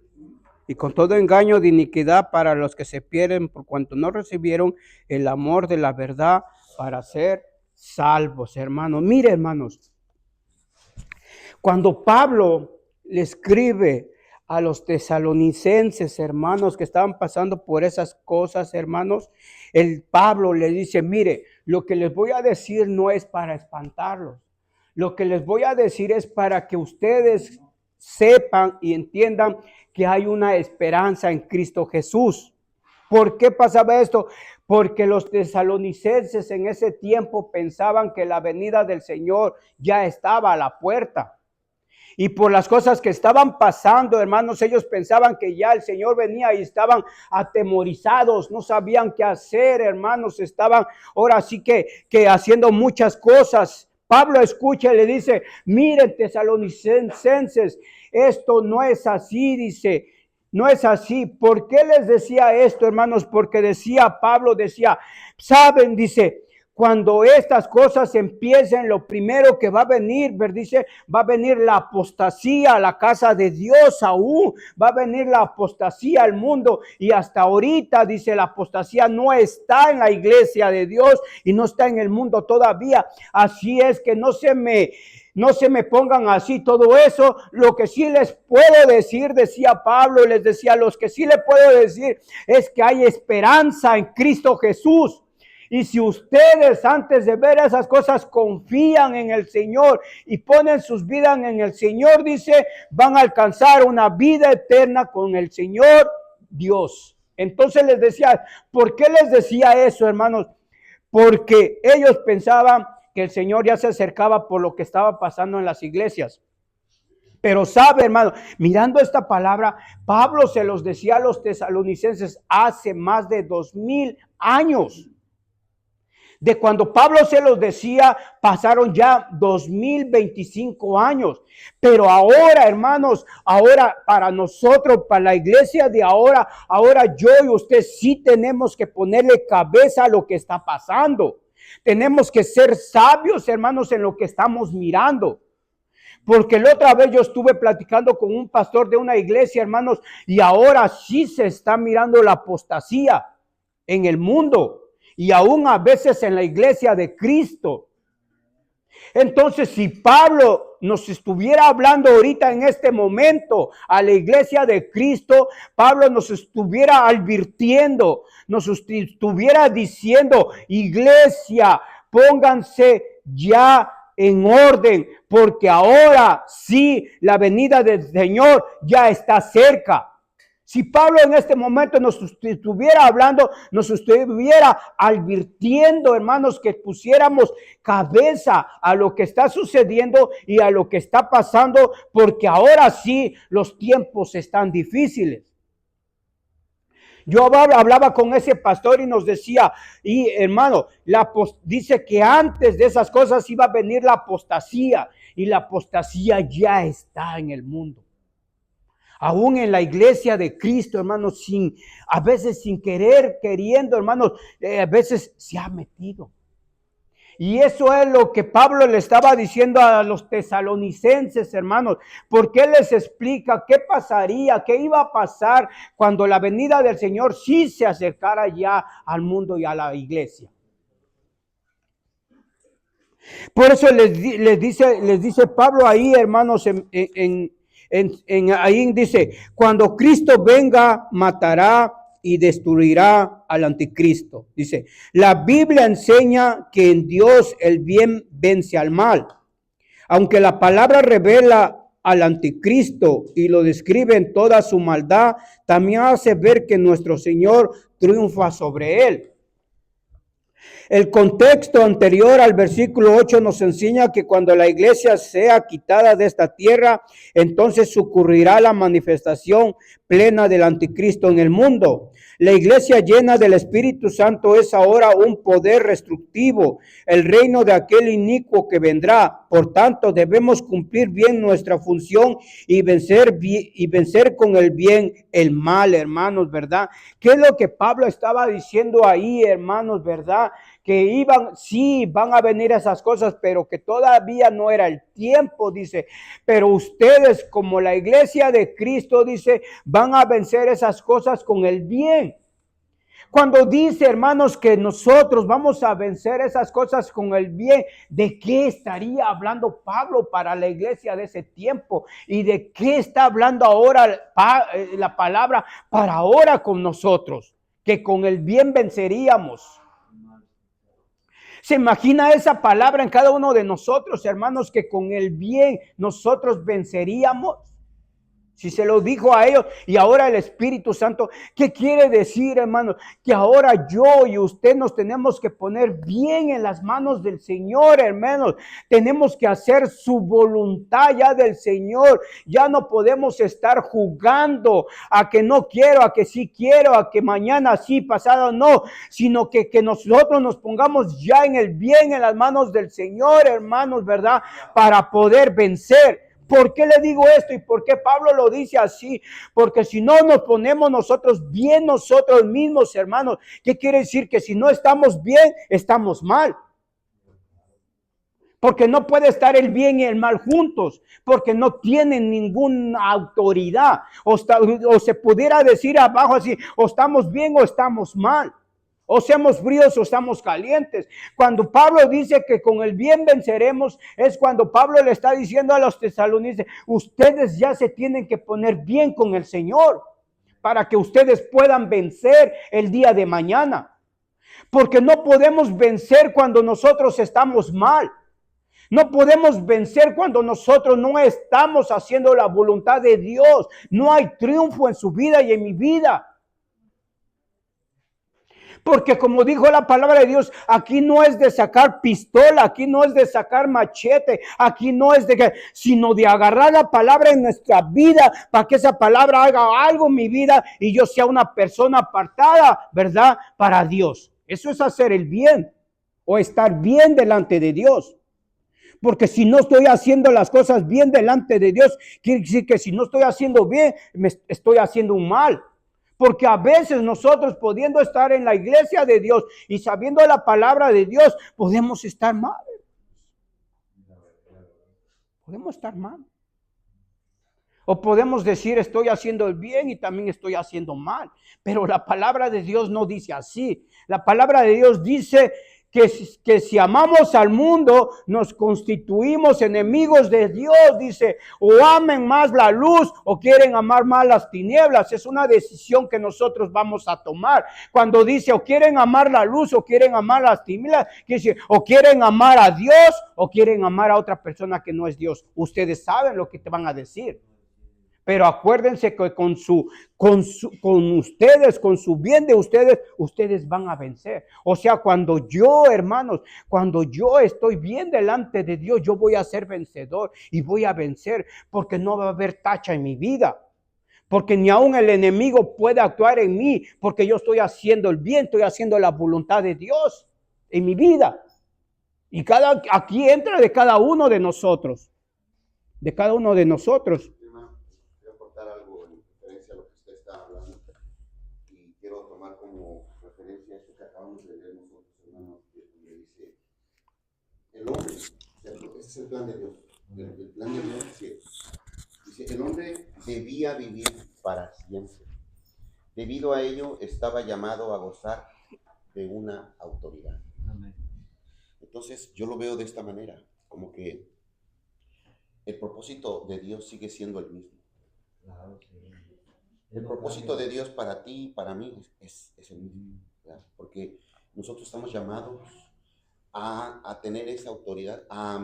Y con todo engaño de iniquidad para los que se pierden, por cuanto no recibieron el amor de la verdad para ser salvos, hermanos. Mire, hermanos, cuando Pablo le escribe a los tesalonicenses, hermanos, que estaban pasando por esas cosas, hermanos, el Pablo le dice, mire, lo que les voy a decir no es para espantarlos. Lo que les voy a decir es para que ustedes sepan y entiendan que hay una esperanza en Cristo Jesús. ¿Por qué pasaba esto? Porque los tesalonicenses en ese tiempo pensaban que la venida del Señor ya estaba a la puerta. Y por las cosas que estaban pasando, hermanos, ellos pensaban que ya el Señor venía y estaban atemorizados, no sabían qué hacer, hermanos, estaban ahora sí que haciendo muchas cosas. Pablo escucha y le dice, miren, tesalonicenses, esto no es así, dice, no es así. ¿Por qué les decía esto, hermanos? Porque decía Pablo, saben, dice, cuando estas cosas empiecen, lo primero que va a venir, dice, va a venir la apostasía a la casa de Dios aún, va a venir la apostasía al mundo, y hasta ahorita, dice, la apostasía no está en la iglesia de Dios y no está en el mundo todavía. Así es que no se me pongan así todo eso. Lo que sí les puedo decir, decía Pablo, les decía, los que sí le puedo decir es que hay esperanza en Cristo Jesús. Y si ustedes antes de ver esas cosas confían en el Señor y ponen sus vidas en el Señor, dice, van a alcanzar una vida eterna con el Señor Dios. Entonces les decía, ¿por qué les decía eso, hermanos? Porque ellos pensaban que el Señor ya se acercaba por lo que estaba pasando en las iglesias. Pero sabe, hermano, mirando esta palabra, Pablo se los decía a los tesalonicenses hace más de 2000 años. De cuando Pablo se los decía, pasaron ya 2025 años. Pero ahora, hermanos, ahora para nosotros, para la iglesia de ahora yo y usted sí tenemos que ponerle cabeza a lo que está pasando. Tenemos que ser sabios, hermanos, en lo que estamos mirando. Porque la otra vez yo estuve platicando con un pastor de una iglesia, hermanos, y ahora sí se está mirando la apostasía en el mundo. Y aún a veces en la iglesia de Cristo. Entonces, si Pablo nos estuviera hablando ahorita en este momento a la iglesia de Cristo, Pablo nos estuviera advirtiendo, nos estuviera diciendo, iglesia, pónganse ya en orden, porque ahora sí la venida del Señor ya está cerca. Si Pablo en este momento nos estuviera hablando, nos estuviera advirtiendo, hermanos, que pusiéramos cabeza a lo que está sucediendo y a lo que está pasando, porque ahora sí los tiempos están difíciles. Yo hablaba con ese pastor y nos decía, y hermano, dice que antes de esas cosas iba a venir la apostasía, y la apostasía ya está en el mundo. Aún en la iglesia de Cristo, hermanos, a veces sin querer, queriendo, hermanos, a veces se ha metido. Y eso es lo que Pablo le estaba diciendo a los tesalonicenses, hermanos, porque él les explica qué pasaría, qué iba a pasar cuando la venida del Señor sí se acercara ya al mundo y a la iglesia. Por eso les dice Pablo ahí, hermanos, ahí dice, cuando Cristo venga, matará y destruirá al anticristo. Dice, la Biblia enseña que en Dios el bien vence al mal. Aunque la palabra revela al anticristo y lo describe en toda su maldad, también hace ver que nuestro Señor triunfa sobre él. El contexto anterior al versículo 8 nos enseña que cuando la iglesia sea quitada de esta tierra, entonces ocurrirá la manifestación plena del anticristo en el mundo. La iglesia llena del Espíritu Santo es ahora un poder restrictivo, el reino de aquel inicuo que vendrá. Por tanto, debemos cumplir bien nuestra función y vencer con el bien el mal, hermanos, ¿verdad? ¿Qué es lo que Pablo estaba diciendo ahí, hermanos, verdad? Que van a venir esas cosas, pero que todavía no era el tiempo, dice. Pero ustedes, como la iglesia de Cristo, dice, van a vencer esas cosas con el bien. Cuando dice, hermanos, que nosotros vamos a vencer esas cosas con el bien, ¿de qué estaría hablando Pablo para la iglesia de ese tiempo? ¿Y de qué está hablando ahora la palabra para ahora con nosotros? Que con el bien venceríamos. ¿Se imagina esa palabra en cada uno de nosotros, hermanos, que con el bien nosotros venceríamos? Si se lo dijo a ellos y ahora el Espíritu Santo, ¿qué quiere decir, hermanos? Que ahora yo y usted nos tenemos que poner bien en las manos del Señor, hermanos. Tenemos que hacer su voluntad ya del Señor. Ya no podemos estar jugando a que no quiero, a que sí quiero, a que mañana sí, pasado no, sino que nosotros nos pongamos ya en el bien en las manos del Señor, hermanos, ¿verdad? Para poder vencer. ¿Por qué le digo esto y por qué Pablo lo dice así? Porque si no nos ponemos nosotros bien nosotros mismos, hermanos, ¿qué quiere decir? Que si no estamos bien, estamos mal. Porque no puede estar el bien y el mal juntos, porque no tienen ninguna autoridad. O se pudiera decir abajo así, o estamos bien o estamos mal. O seamos fríos o estamos calientes. Cuando Pablo dice que con el bien venceremos, es cuando Pablo le está diciendo a los tesalonicenses, ustedes ya se tienen que poner bien con el Señor para que ustedes puedan vencer el día de mañana. Porque no podemos vencer cuando nosotros estamos mal. No podemos vencer cuando nosotros no estamos haciendo la voluntad de Dios. No hay triunfo en su vida y en mi vida. Porque como dijo la palabra de Dios, aquí no es de sacar pistola, aquí no es de sacar machete, aquí no es sino de agarrar la palabra en nuestra vida para que esa palabra haga algo en mi vida y yo sea una persona apartada, ¿verdad? Para Dios. Eso es hacer el bien o estar bien delante de Dios. Porque si no estoy haciendo las cosas bien delante de Dios, quiere decir que si no estoy haciendo bien, me estoy haciendo un mal. Porque a veces nosotros pudiendo estar en la iglesia de Dios y sabiendo la palabra de Dios, podemos estar mal. Podemos estar mal. O podemos decir estoy haciendo el bien y también estoy haciendo mal. Pero la palabra de Dios no dice así. La palabra de Dios dice que si amamos al mundo, nos constituimos enemigos de Dios, dice, o amen más la luz o quieren amar más las tinieblas. Es una decisión que nosotros vamos a tomar. Cuando dice o quieren amar la luz o quieren amar las tinieblas, quiere decir, o quieren amar a Dios o quieren amar a otra persona que no es Dios. Ustedes saben lo que te van a decir. Pero acuérdense que con ustedes, con su bien de ustedes, ustedes van a vencer. O sea, cuando yo, hermanos, cuando yo estoy bien delante de Dios, yo voy a ser vencedor y voy a vencer porque no va a haber tacha en mi vida. Porque ni aún el enemigo puede actuar en mí porque yo estoy haciendo el bien, estoy haciendo la voluntad de Dios en mi vida. Y aquí entra de cada uno de nosotros. De cada uno de nosotros. Quiero aportar algo en referencia a lo que usted está hablando y quiero tomar como referencia esto que acabamos de leer nosotros, hermanos, donde dice el hombre, este es el plan de Dios, el plan de Dios dice el hombre debía vivir para siempre. Debido a ello estaba llamado a gozar de una autoridad. Amén. Entonces yo lo veo de esta manera, como que el propósito de Dios sigue siendo el mismo. Claro, sí. El propósito de Dios para ti y para mí es el mismo, ¿verdad? Porque nosotros estamos llamados a tener esa autoridad, a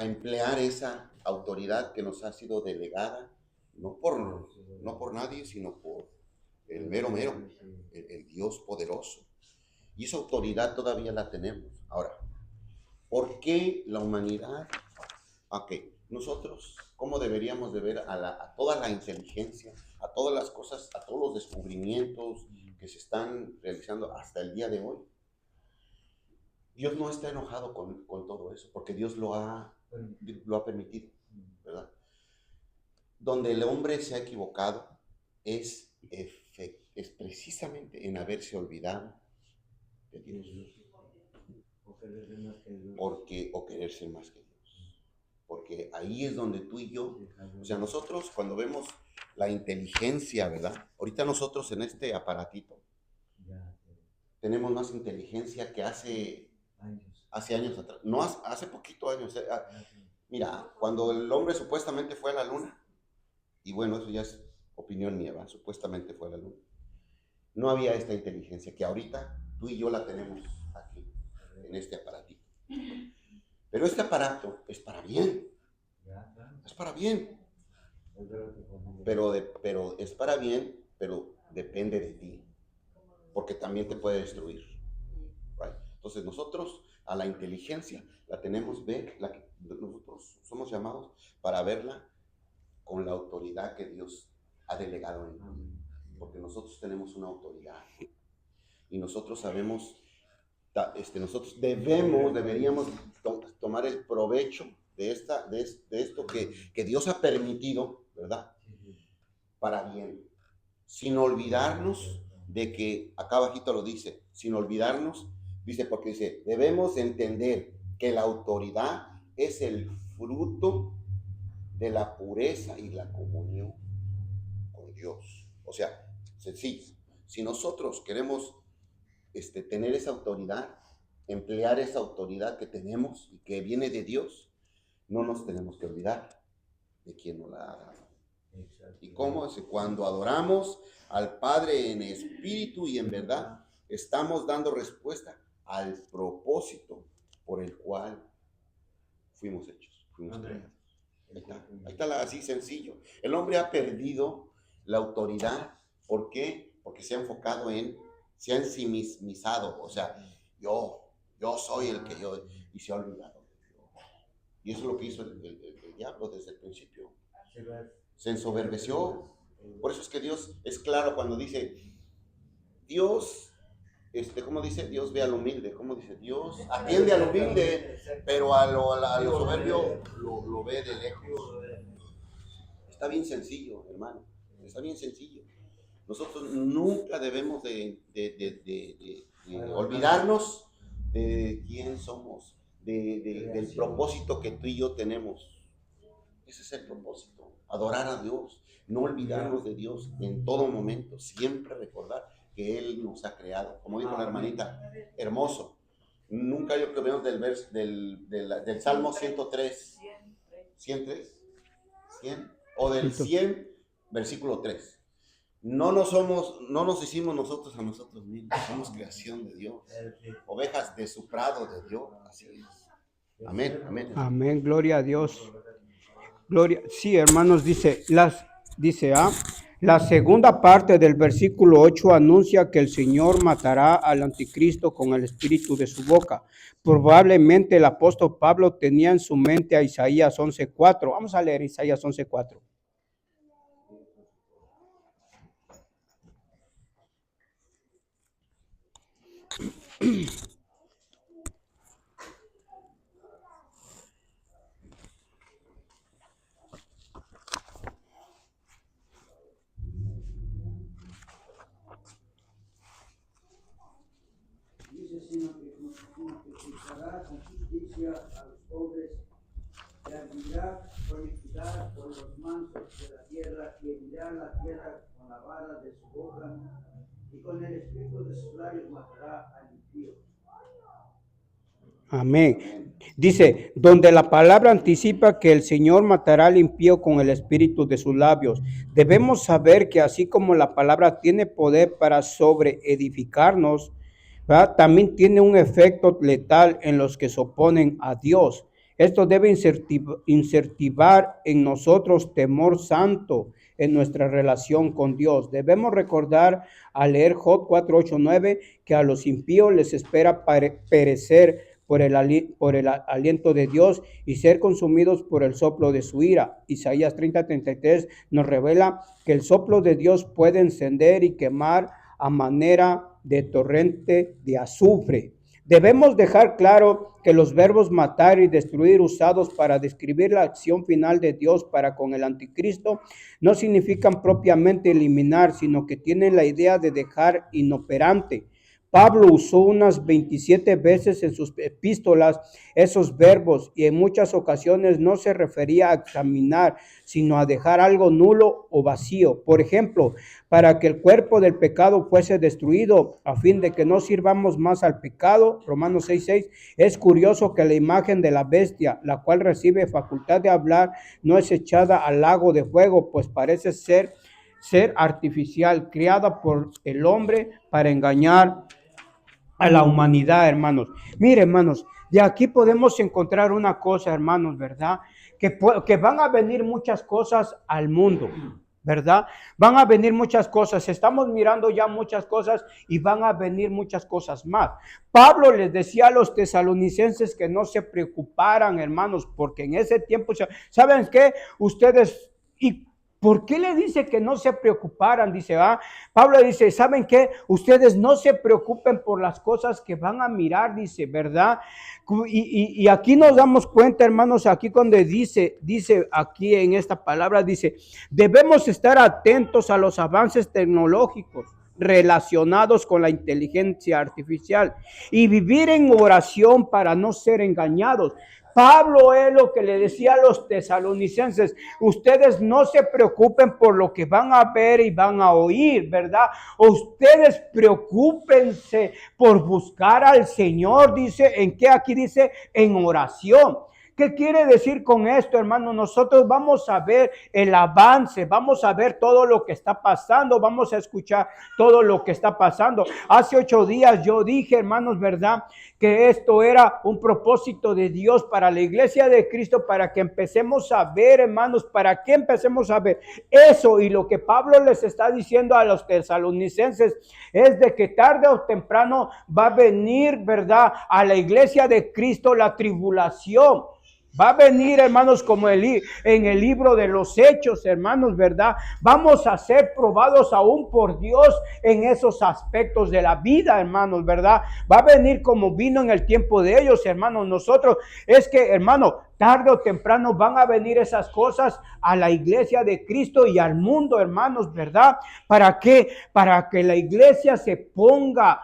emplear esa autoridad que nos ha sido delegada, no por nadie, sino por el mero, el Dios poderoso. Y esa autoridad todavía la tenemos. Ahora, ¿por qué la humanidad? Ok, nosotros, ¿cómo deberíamos de ver a toda la inteligencia, a todas las cosas, a todos los descubrimientos que se están realizando hasta el día de hoy? Dios no está enojado con todo eso, porque Dios lo ha permitido, ¿verdad? Donde el hombre se ha equivocado es precisamente en haberse olvidado de Dios. O querer ser más que Dios. Porque ahí es donde tú y yo, o sea, nosotros cuando vemos la inteligencia, ¿verdad? Ahorita nosotros en este aparatito tenemos más inteligencia que hace años atrás. No, hace poquito años. Mira, cuando el hombre supuestamente fue a la luna, y bueno, eso ya es opinión mía, ¿verdad? Supuestamente fue a la luna. No había esta inteligencia que ahorita tú y yo la tenemos aquí, en este aparatito. Pero este aparato es para bien. Es para bien. Pero es para bien, pero depende de ti. Porque también te puede destruir. Right? Entonces nosotros a la inteligencia la tenemos nosotros somos llamados para verla con la autoridad que Dios ha delegado en nosotros. Porque nosotros tenemos una autoridad. Y nosotros sabemos, nosotros deberíamos tomar el provecho de esto que Dios ha permitido, ¿verdad? Para bien. Sin olvidarnos de que, acá abajito lo dice, sin olvidarnos, dice, porque dice, debemos entender que la autoridad es el fruto de la pureza y la comunión con Dios. O sea, sencillo. Si nosotros queremos tener esa autoridad, emplear esa autoridad que tenemos y que viene de Dios, no nos tenemos que olvidar de quién nos la ha dado. ¿Y cómo? Cuando adoramos al Padre en espíritu y en verdad, estamos dando respuesta al propósito por el cual fuimos hechos, fuimos creados. Ahí está así sencillo. El hombre ha perdido la autoridad. ¿Por qué? Porque se ha enfocado se ha ensimismado. O sea, yo soy el que yo, y se ha olvidado de Dios. Y eso es lo que hizo el diablo desde el principio. Se ensoberbeció. Por eso es que Dios es claro cuando dice, Dios, ¿cómo dice? Dios ve al humilde. ¿Cómo dice? Dios atiende al humilde, pero a lo soberbio lo ve de lejos. Está bien sencillo, hermano. Está bien sencillo. Nosotros nunca debemos de olvidarnos de quién somos, del propósito que tú y yo tenemos. Ese es el propósito, adorar a Dios, no olvidarnos de Dios en todo momento, siempre recordar que Él nos ha creado. Como dijo la hermanita, hermoso. Nunca yo que vemos del Salmo 103, 103, 100, o del 100, versículo 3. No nos hicimos nosotros a nosotros mismos, somos creación de Dios, ovejas de su prado de Dios, así es. Amén, amén. Amén, gloria a Dios. Gloria, sí, hermanos, dice, la segunda parte del versículo 8 anuncia que el Señor matará al anticristo con el espíritu de su boca. Probablemente el apóstol Pablo tenía en su mente a Isaías 11:4. Vamos a leer Isaías 11:4. Dice, sino que juzgará con justicia a los pobres, que admirará con equidad por los mansos de la tierra, y herirá la tierra con la vara de su boca, y con el espíritu de sus labios matará al impío. Amén. Dice, donde la palabra anticipa que el Señor matará al impío con el espíritu de sus labios. Debemos saber que así como la palabra tiene poder para sobreedificarnos, ¿verdad?, también tiene un efecto letal en los que se oponen a Dios. Esto debe incentivar en nosotros temor santo en nuestra relación con Dios. Debemos recordar al leer Job 4:8-9 que a los impíos les espera perecer por el aliento de Dios y ser consumidos por el soplo de su ira. Isaías 30:33 nos revela que el soplo de Dios puede encender y quemar a manera de torrente de azufre. Debemos dejar claro que los verbos matar y destruir usados para describir la acción final de Dios para con el anticristo no significan propiamente eliminar, sino que tienen la idea de dejar inoperante. Pablo usó unas 27 veces en sus epístolas esos verbos y en muchas ocasiones no se refería a examinar, sino a dejar algo nulo o vacío. Por ejemplo, para que el cuerpo del pecado fuese destruido, a fin de que no sirvamos más al pecado, Romanos 6:6, es curioso que la imagen de la bestia, la cual recibe facultad de hablar, no es echada al lago de fuego, pues parece ser artificial, creada por el hombre para engañar a la humanidad, hermanos. Mire, hermanos, de aquí podemos encontrar una cosa, hermanos, ¿verdad? Que van a venir muchas cosas al mundo, ¿verdad? Van a venir muchas cosas. Estamos mirando ya muchas cosas y van a venir muchas cosas más. Pablo les decía a los tesalonicenses que no se preocuparan, hermanos, porque en ese tiempo, ¿saben qué? Ustedes... ¿Por qué le dice que no se preocuparan? Dice, Pablo dice, ¿saben qué? Ustedes no se preocupen por las cosas que van a mirar, dice, ¿verdad? Y aquí nos damos cuenta, hermanos, aquí cuando dice aquí en esta palabra, dice, debemos estar atentos a los avances tecnológicos relacionados con la inteligencia artificial y vivir en oración para no ser engañados. Pablo es lo que le decía a los tesalonicenses, ustedes no se preocupen por lo que van a ver y van a oír, ¿verdad? Ustedes preocúpense por buscar al Señor, dice, ¿en qué aquí dice? En oración. ¿Qué quiere decir con esto, hermano? Nosotros vamos a ver el avance, vamos a ver todo lo que está pasando, vamos a escuchar todo lo que está pasando. Hace 8 días yo dije, hermanos, ¿verdad?, que esto era un propósito de Dios para la iglesia de Cristo, para que empecemos a ver, hermanos, para que empecemos a ver eso. Y lo que Pablo les está diciendo a los tesalonicenses es de que tarde o temprano va a venir, ¿verdad?, a la iglesia de Cristo la tribulación. Va a venir, hermanos, como en el libro de los Hechos, hermanos, ¿verdad? Vamos a ser probados aún por Dios en esos aspectos de la vida, hermanos, ¿verdad? Va a venir como vino en el tiempo de ellos, hermanos. Nosotros, es que, hermano, tarde o temprano van a venir esas cosas a la iglesia de Cristo y al mundo, hermanos, ¿verdad? ¿Para qué? Para que la iglesia se ponga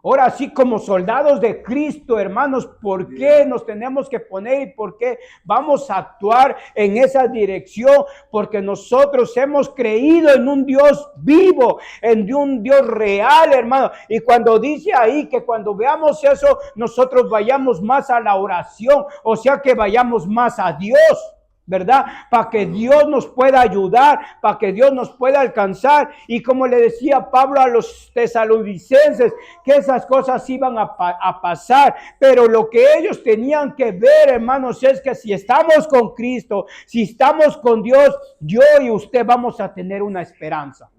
Ahora, así como soldados de Cristo, hermanos, ¿por qué nos tenemos que poner y por qué vamos a actuar en esa dirección? Porque nosotros hemos creído en un Dios vivo, en un Dios real, hermano. Y cuando dice ahí que cuando veamos eso, nosotros vayamos más a la oración, o sea que vayamos más a Dios, ¿verdad? Para que Dios nos pueda ayudar, para que Dios nos pueda alcanzar. Y como le decía Pablo a los tesalonicenses, que esas cosas iban a pasar, pero lo que ellos tenían que ver, hermanos, es que si estamos con Cristo, si estamos con Dios, yo y usted vamos a tener una esperanza.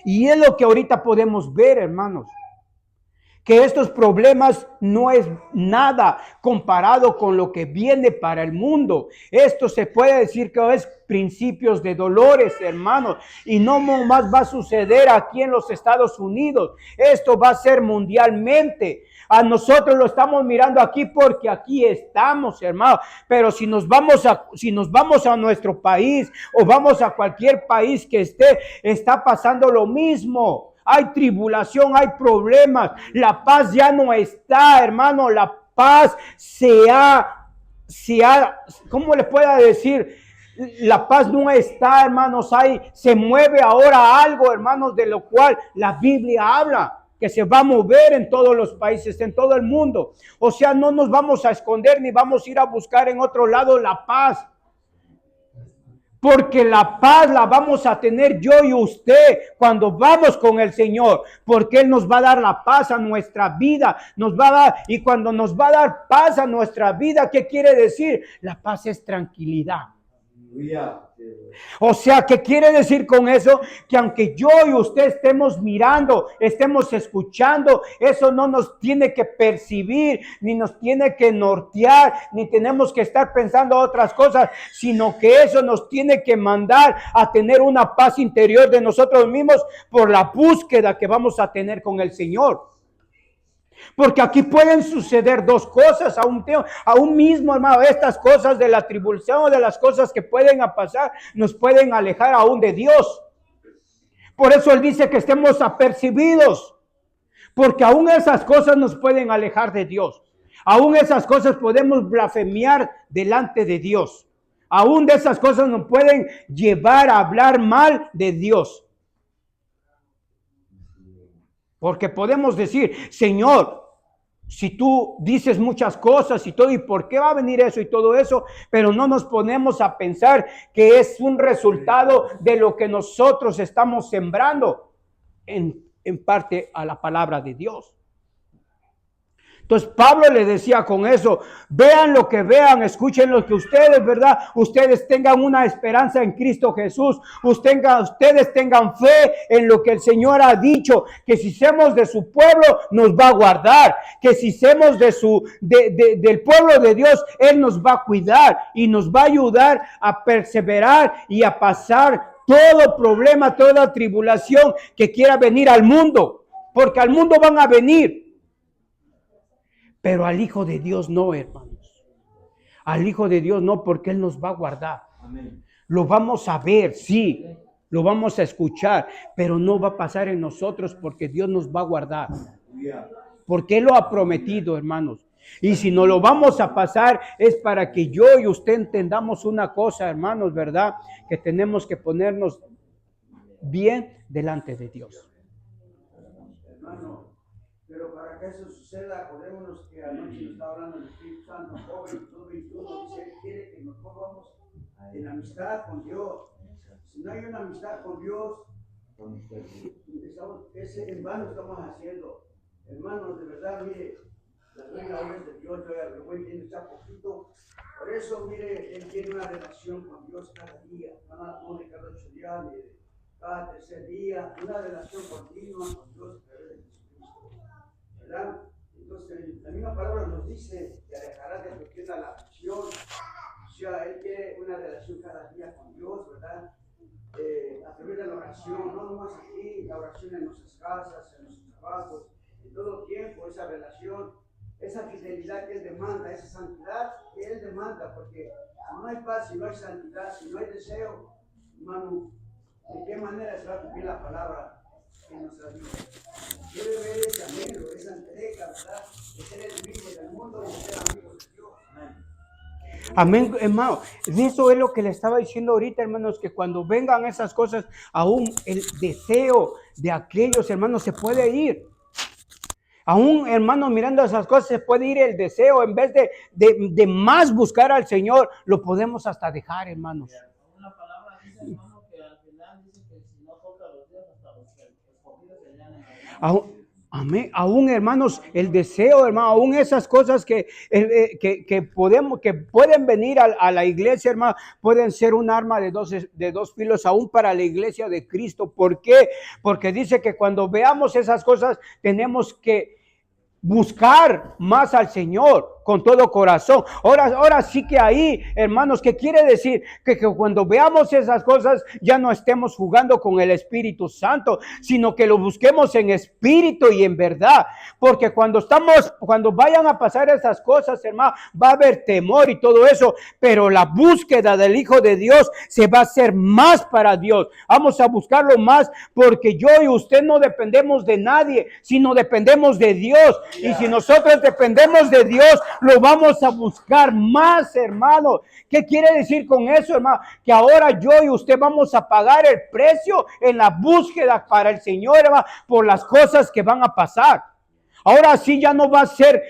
Y es lo que ahorita podemos ver, hermanos, que estos problemas no es nada comparado con lo que viene para el mundo. Esto se puede decir que es principios de dolores, hermanos, y no más va a suceder aquí en los Estados Unidos. Esto va a ser mundialmente. A nosotros lo estamos mirando aquí porque aquí estamos, hermanos. Pero si nos vamos a nuestro país o vamos a cualquier país que está pasando lo mismo. Hay tribulación, hay problemas. La paz ya no está, hermano. La paz ¿cómo le puedo decir? La paz no está, hermanos. Se mueve ahora algo, hermanos, de lo cual la Biblia habla, que se va a mover en todos los países, en todo el mundo. O sea, no nos vamos a esconder ni vamos a ir a buscar en otro lado la paz. Porque la paz la vamos a tener yo y usted cuando vamos con el Señor. Porque Él nos va a dar la paz a nuestra vida. Nos va a dar, y cuando nos va a dar paz a nuestra vida, ¿qué quiere decir? La paz es tranquilidad. O sea, ¿qué quiere decir con eso? Que aunque yo y usted estemos mirando, estemos escuchando, eso no nos tiene que percibir, ni nos tiene que nortear, ni tenemos que estar pensando otras cosas, sino que eso nos tiene que mandar a tener una paz interior de nosotros mismos por la búsqueda que vamos a tener con el Señor. Porque aquí pueden suceder dos cosas aún mismo, hermano. Estas cosas de la tribulación o de las cosas que pueden pasar nos pueden alejar aún de Dios. Por eso Él dice que estemos apercibidos, porque aún esas cosas nos pueden alejar de Dios. Aún esas cosas podemos blasfemiar delante de Dios. Aún de esas cosas nos pueden llevar a hablar mal de Dios. Porque podemos decir, Señor, si tú dices muchas cosas y todo, ¿y por qué va a venir eso y todo eso? Pero no nos ponemos a pensar que es un resultado de lo que nosotros estamos sembrando en parte a la palabra de Dios. Entonces Pablo le decía con eso, vean lo que vean, escuchen lo que ustedes, ¿verdad? Ustedes tengan una esperanza en Cristo Jesús, ustedes tengan fe en lo que el Señor ha dicho, que si somos de su pueblo nos va a guardar, que si somos del pueblo de Dios, Él nos va a cuidar y nos va a ayudar a perseverar y a pasar todo problema, toda tribulación que quiera venir al mundo, porque al mundo van a venir. Pero al Hijo de Dios no, hermanos. Al Hijo de Dios no, porque Él nos va a guardar. Amén. Lo vamos a ver, sí. Lo vamos a escuchar, pero no va a pasar en nosotros porque Dios nos va a guardar. Porque Él lo ha prometido, hermanos. Y si no lo vamos a pasar es para que yo y usted entendamos una cosa, hermanos, ¿verdad? Que tenemos que ponernos bien delante de Dios. Hermano. Pero para que eso suceda, acordémonos que anoche nos estaba hablando el Espíritu Santo, joven 21, dice, Él quiere que nos pongamos en amistad con Dios. Si no hay una amistad con Dios, en vano estamos haciendo. Hermanos, de verdad, mire, las reglas hoy es de Dios, yo lo voy viendo ya poquito. Por eso, mire, Él tiene una relación con Dios cada día, no de cada 8 días, ni de cada tercer día, una relación continua con Dios a través de Jesucristo. ¿Verdad? Entonces, la misma palabra nos dice que alejará de lo que es la aflicción. O sea, Él quiere una relación cada día con Dios, ¿verdad? A través de la oración, no nomás aquí, la oración en nuestras casas, en nuestros trabajos, en todo tiempo, esa relación, esa fidelidad que Él demanda, esa santidad que Él demanda, porque si no hay paz, si no hay santidad, si no hay deseo, hermano, ¿de qué manera se va a cumplir la palabra? en nuestra vida. Debe haber ese anhelo, esa entrega, ¿verdad? De ser enemigos del mundo y ser amigos de Dios. Amén, hermano. Eso es lo que le estaba diciendo ahorita, hermanos, que cuando vengan esas cosas, aún el deseo de aquellos hermanos se puede ir. Aún, hermanos, mirando esas cosas, se puede ir el deseo. En vez de más buscar al Señor, lo podemos hasta dejar, hermanos. Una palabra dice, hermano, que al final dice que si no toca los días, hasta los escogidos serían engañados. Amén. Aún, hermanos, el deseo, hermano, aún esas cosas que pueden venir a la iglesia, hermano, pueden ser un arma de dos filos, aún para la iglesia de Cristo. ¿Por qué? Porque dice que cuando veamos esas cosas, tenemos que buscar más al Señor con todo corazón. Ahora sí que ahí, hermanos, ¿qué quiere decir? Que cuando veamos esas cosas ya no estemos jugando con el Espíritu Santo, sino que lo busquemos en espíritu y en verdad. Porque cuando vayan a pasar esas cosas, hermano, va a haber temor y todo eso, pero la búsqueda del Hijo de Dios se va a hacer más para Dios. Vamos a buscarlo más, porque yo y usted no dependemos de nadie, sino dependemos de Dios. Y si nosotros dependemos de Dios, lo vamos a buscar más, hermano. ¿Qué quiere decir con eso, hermano? Que ahora yo y usted vamos a pagar el precio en la búsqueda para el Señor, hermano, por las cosas que van a pasar. Ahora sí ya no va a ser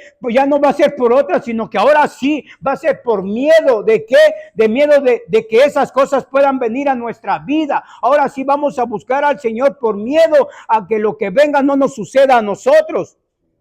por otra, sino que ahora sí va a ser por miedo. ¿De qué? De miedo de que esas cosas puedan venir a nuestra vida. Ahora sí vamos a buscar al Señor por miedo a que lo que venga no nos suceda a nosotros.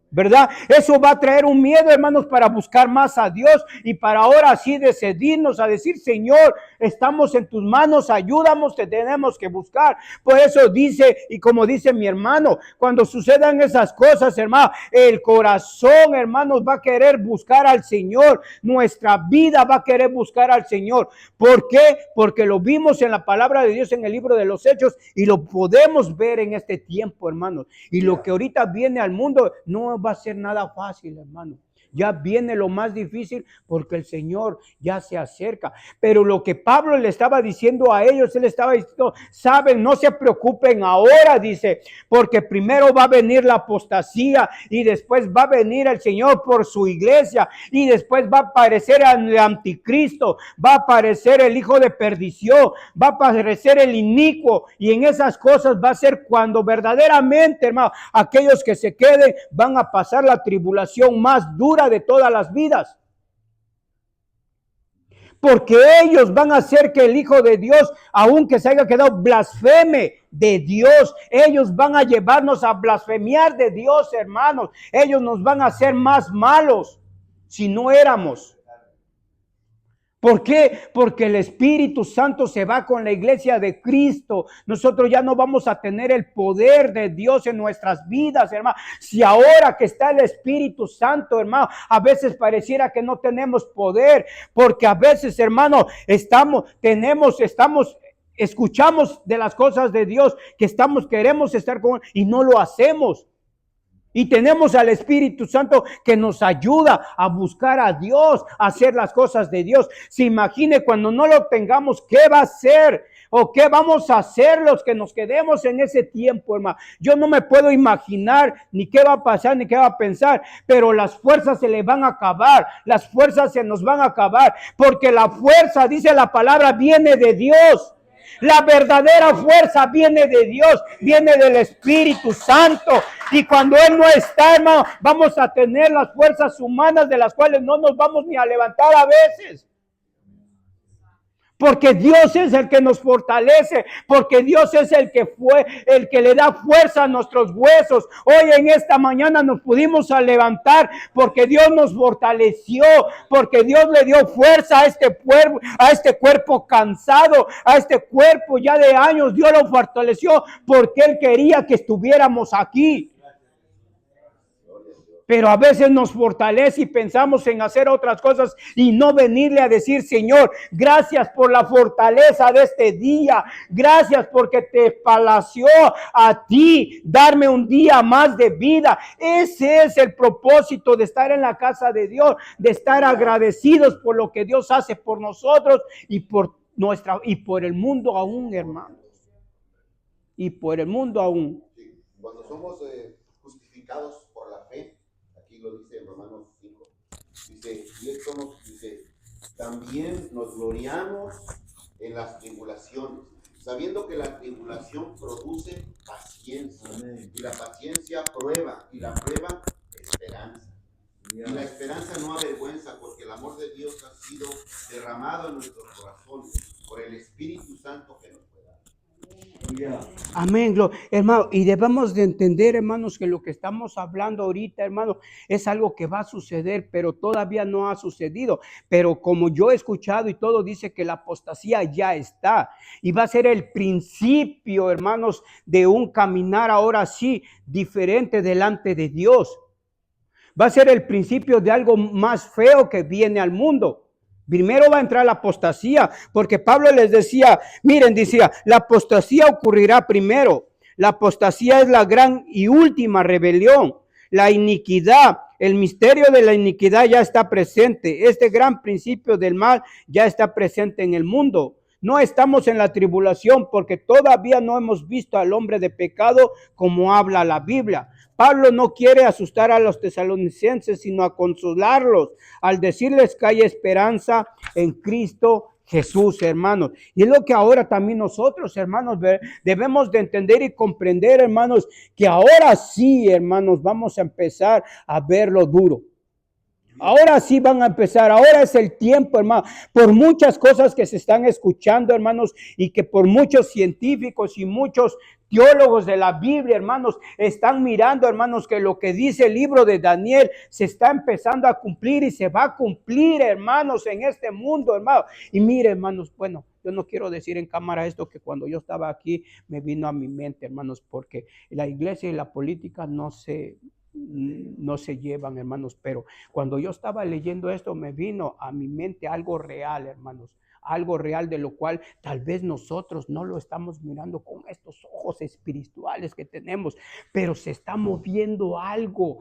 ¿Verdad? Eso va a traer un miedo, hermanos, para buscar más a Dios y para ahora sí decidirnos a decir: Señor, estamos en tus manos, ayúdanos, te tenemos que buscar. Por eso dice, y como dice mi hermano, cuando sucedan esas cosas, hermano, el corazón, hermanos, va a querer buscar al Señor. Nuestra vida va a querer buscar al Señor. ¿Por qué? Porque lo vimos en la palabra de Dios en el libro de los Hechos y lo podemos ver en este tiempo, hermanos. Y lo que ahorita viene al mundo no va a ser nada fácil, hermano. Ya viene lo más difícil porque el Señor ya se acerca. Pero lo que Pablo le estaba diciendo a ellos, él estaba diciendo: saben, no se preocupen ahora, dice, porque primero va a venir la apostasía y después va a venir el Señor por su iglesia y después va a aparecer el anticristo, va a aparecer el hijo de perdición, va a aparecer el inicuo, y en esas cosas va a ser cuando verdaderamente, hermano, aquellos que se queden van a pasar la tribulación más dura de todas las vidas, porque ellos van a hacer que el Hijo de Dios, aunque se haya quedado, blasfeme de Dios. Ellos van a llevarnos a blasfemiar de Dios, hermanos. Ellos nos van a hacer más malos si no éramos. ¿Por qué? Porque el Espíritu Santo se va con la iglesia de Cristo. Nosotros ya no vamos a tener el poder de Dios en nuestras vidas, hermano. Si ahora que está el Espíritu Santo, hermano, a veces pareciera que no tenemos poder, porque a veces, hermano, escuchamos de las cosas de Dios que queremos estar con y no lo hacemos. Y tenemos al Espíritu Santo que nos ayuda a buscar a Dios, a hacer las cosas de Dios. Se imagine cuando no lo tengamos, ¿qué va a ser? ¿O qué vamos a hacer los que nos quedemos en ese tiempo, hermano? Yo no me puedo imaginar ni qué va a pasar, ni qué va a pensar, pero las fuerzas se le van a acabar, las fuerzas se nos van a acabar, porque la fuerza, dice la palabra, viene de Dios. La verdadera fuerza viene de Dios, viene del Espíritu Santo. Y cuando Él no está, hermano, vamos a tener las fuerzas humanas de las cuales no nos vamos ni a levantar a veces. Porque Dios es el que nos fortalece, porque Dios es el que le da fuerza a nuestros huesos. Hoy en esta mañana nos pudimos levantar porque Dios nos fortaleció, porque Dios le dio fuerza a este cuerpo cansado, a este cuerpo ya de años. Dios lo fortaleció porque Él quería que estuviéramos aquí. Pero a veces nos fortalece y pensamos en hacer otras cosas y no venirle a decir: Señor, gracias por la fortaleza de este día. Gracias porque te plació a ti darme un día más de vida. Ese es el propósito de estar en la casa de Dios, de estar agradecidos por lo que Dios hace por nosotros y por el mundo aún, hermanos. Y por el mundo aún. Cuando somos justificados por la fe, aquí lo dice en Romanos 5, dice, y esto nos dice, también nos gloriamos en las tribulaciones, sabiendo que la tribulación produce paciencia, y la paciencia prueba, y la prueba esperanza. Y la esperanza no avergüenza, porque el amor de Dios ha sido derramado en nuestros corazones por el Espíritu Santo que nos fue dado. Amén, hermano, y debemos de entender, hermanos, que lo que estamos hablando ahorita, hermano, es algo que va a suceder, pero todavía no ha sucedido. Pero como yo he escuchado y todo dice que la apostasía ya está y va a ser el principio, hermanos, de un caminar ahora sí diferente delante de Dios. Va a ser el principio de algo más feo que viene al mundo. Primero va a entrar la apostasía, porque Pablo les decía, miren, decía, la apostasía ocurrirá primero. La apostasía es la gran y última rebelión. La iniquidad, el misterio de la iniquidad ya está presente. Este gran principio del mal ya está presente en el mundo. No estamos en la tribulación porque todavía no hemos visto al hombre de pecado como habla la Biblia. Pablo no quiere asustar a los tesalonicenses, sino a consolarlos al decirles que hay esperanza en Cristo Jesús, hermanos. Y es lo que ahora también nosotros, hermanos, debemos de entender y comprender, hermanos, que ahora sí, hermanos, vamos a empezar a ver lo duro. Ahora sí van a empezar, ahora es el tiempo, hermano, por muchas cosas que se están escuchando, hermanos, y que por muchos científicos y muchos teólogos de la Biblia, hermanos, están mirando, hermanos, que lo que dice el libro de Daniel se está empezando a cumplir y se va a cumplir, hermanos, en este mundo, hermano. Y mire, hermanos, bueno, yo no quiero decir en cámara esto que cuando yo estaba aquí me vino a mi mente, hermanos, porque la iglesia y la política no se llevan, hermanos, pero cuando yo estaba leyendo esto me vino a mi mente algo real, hermanos, algo real de lo cual tal vez nosotros no lo estamos mirando con estos ojos espirituales que tenemos, pero se está moviendo algo.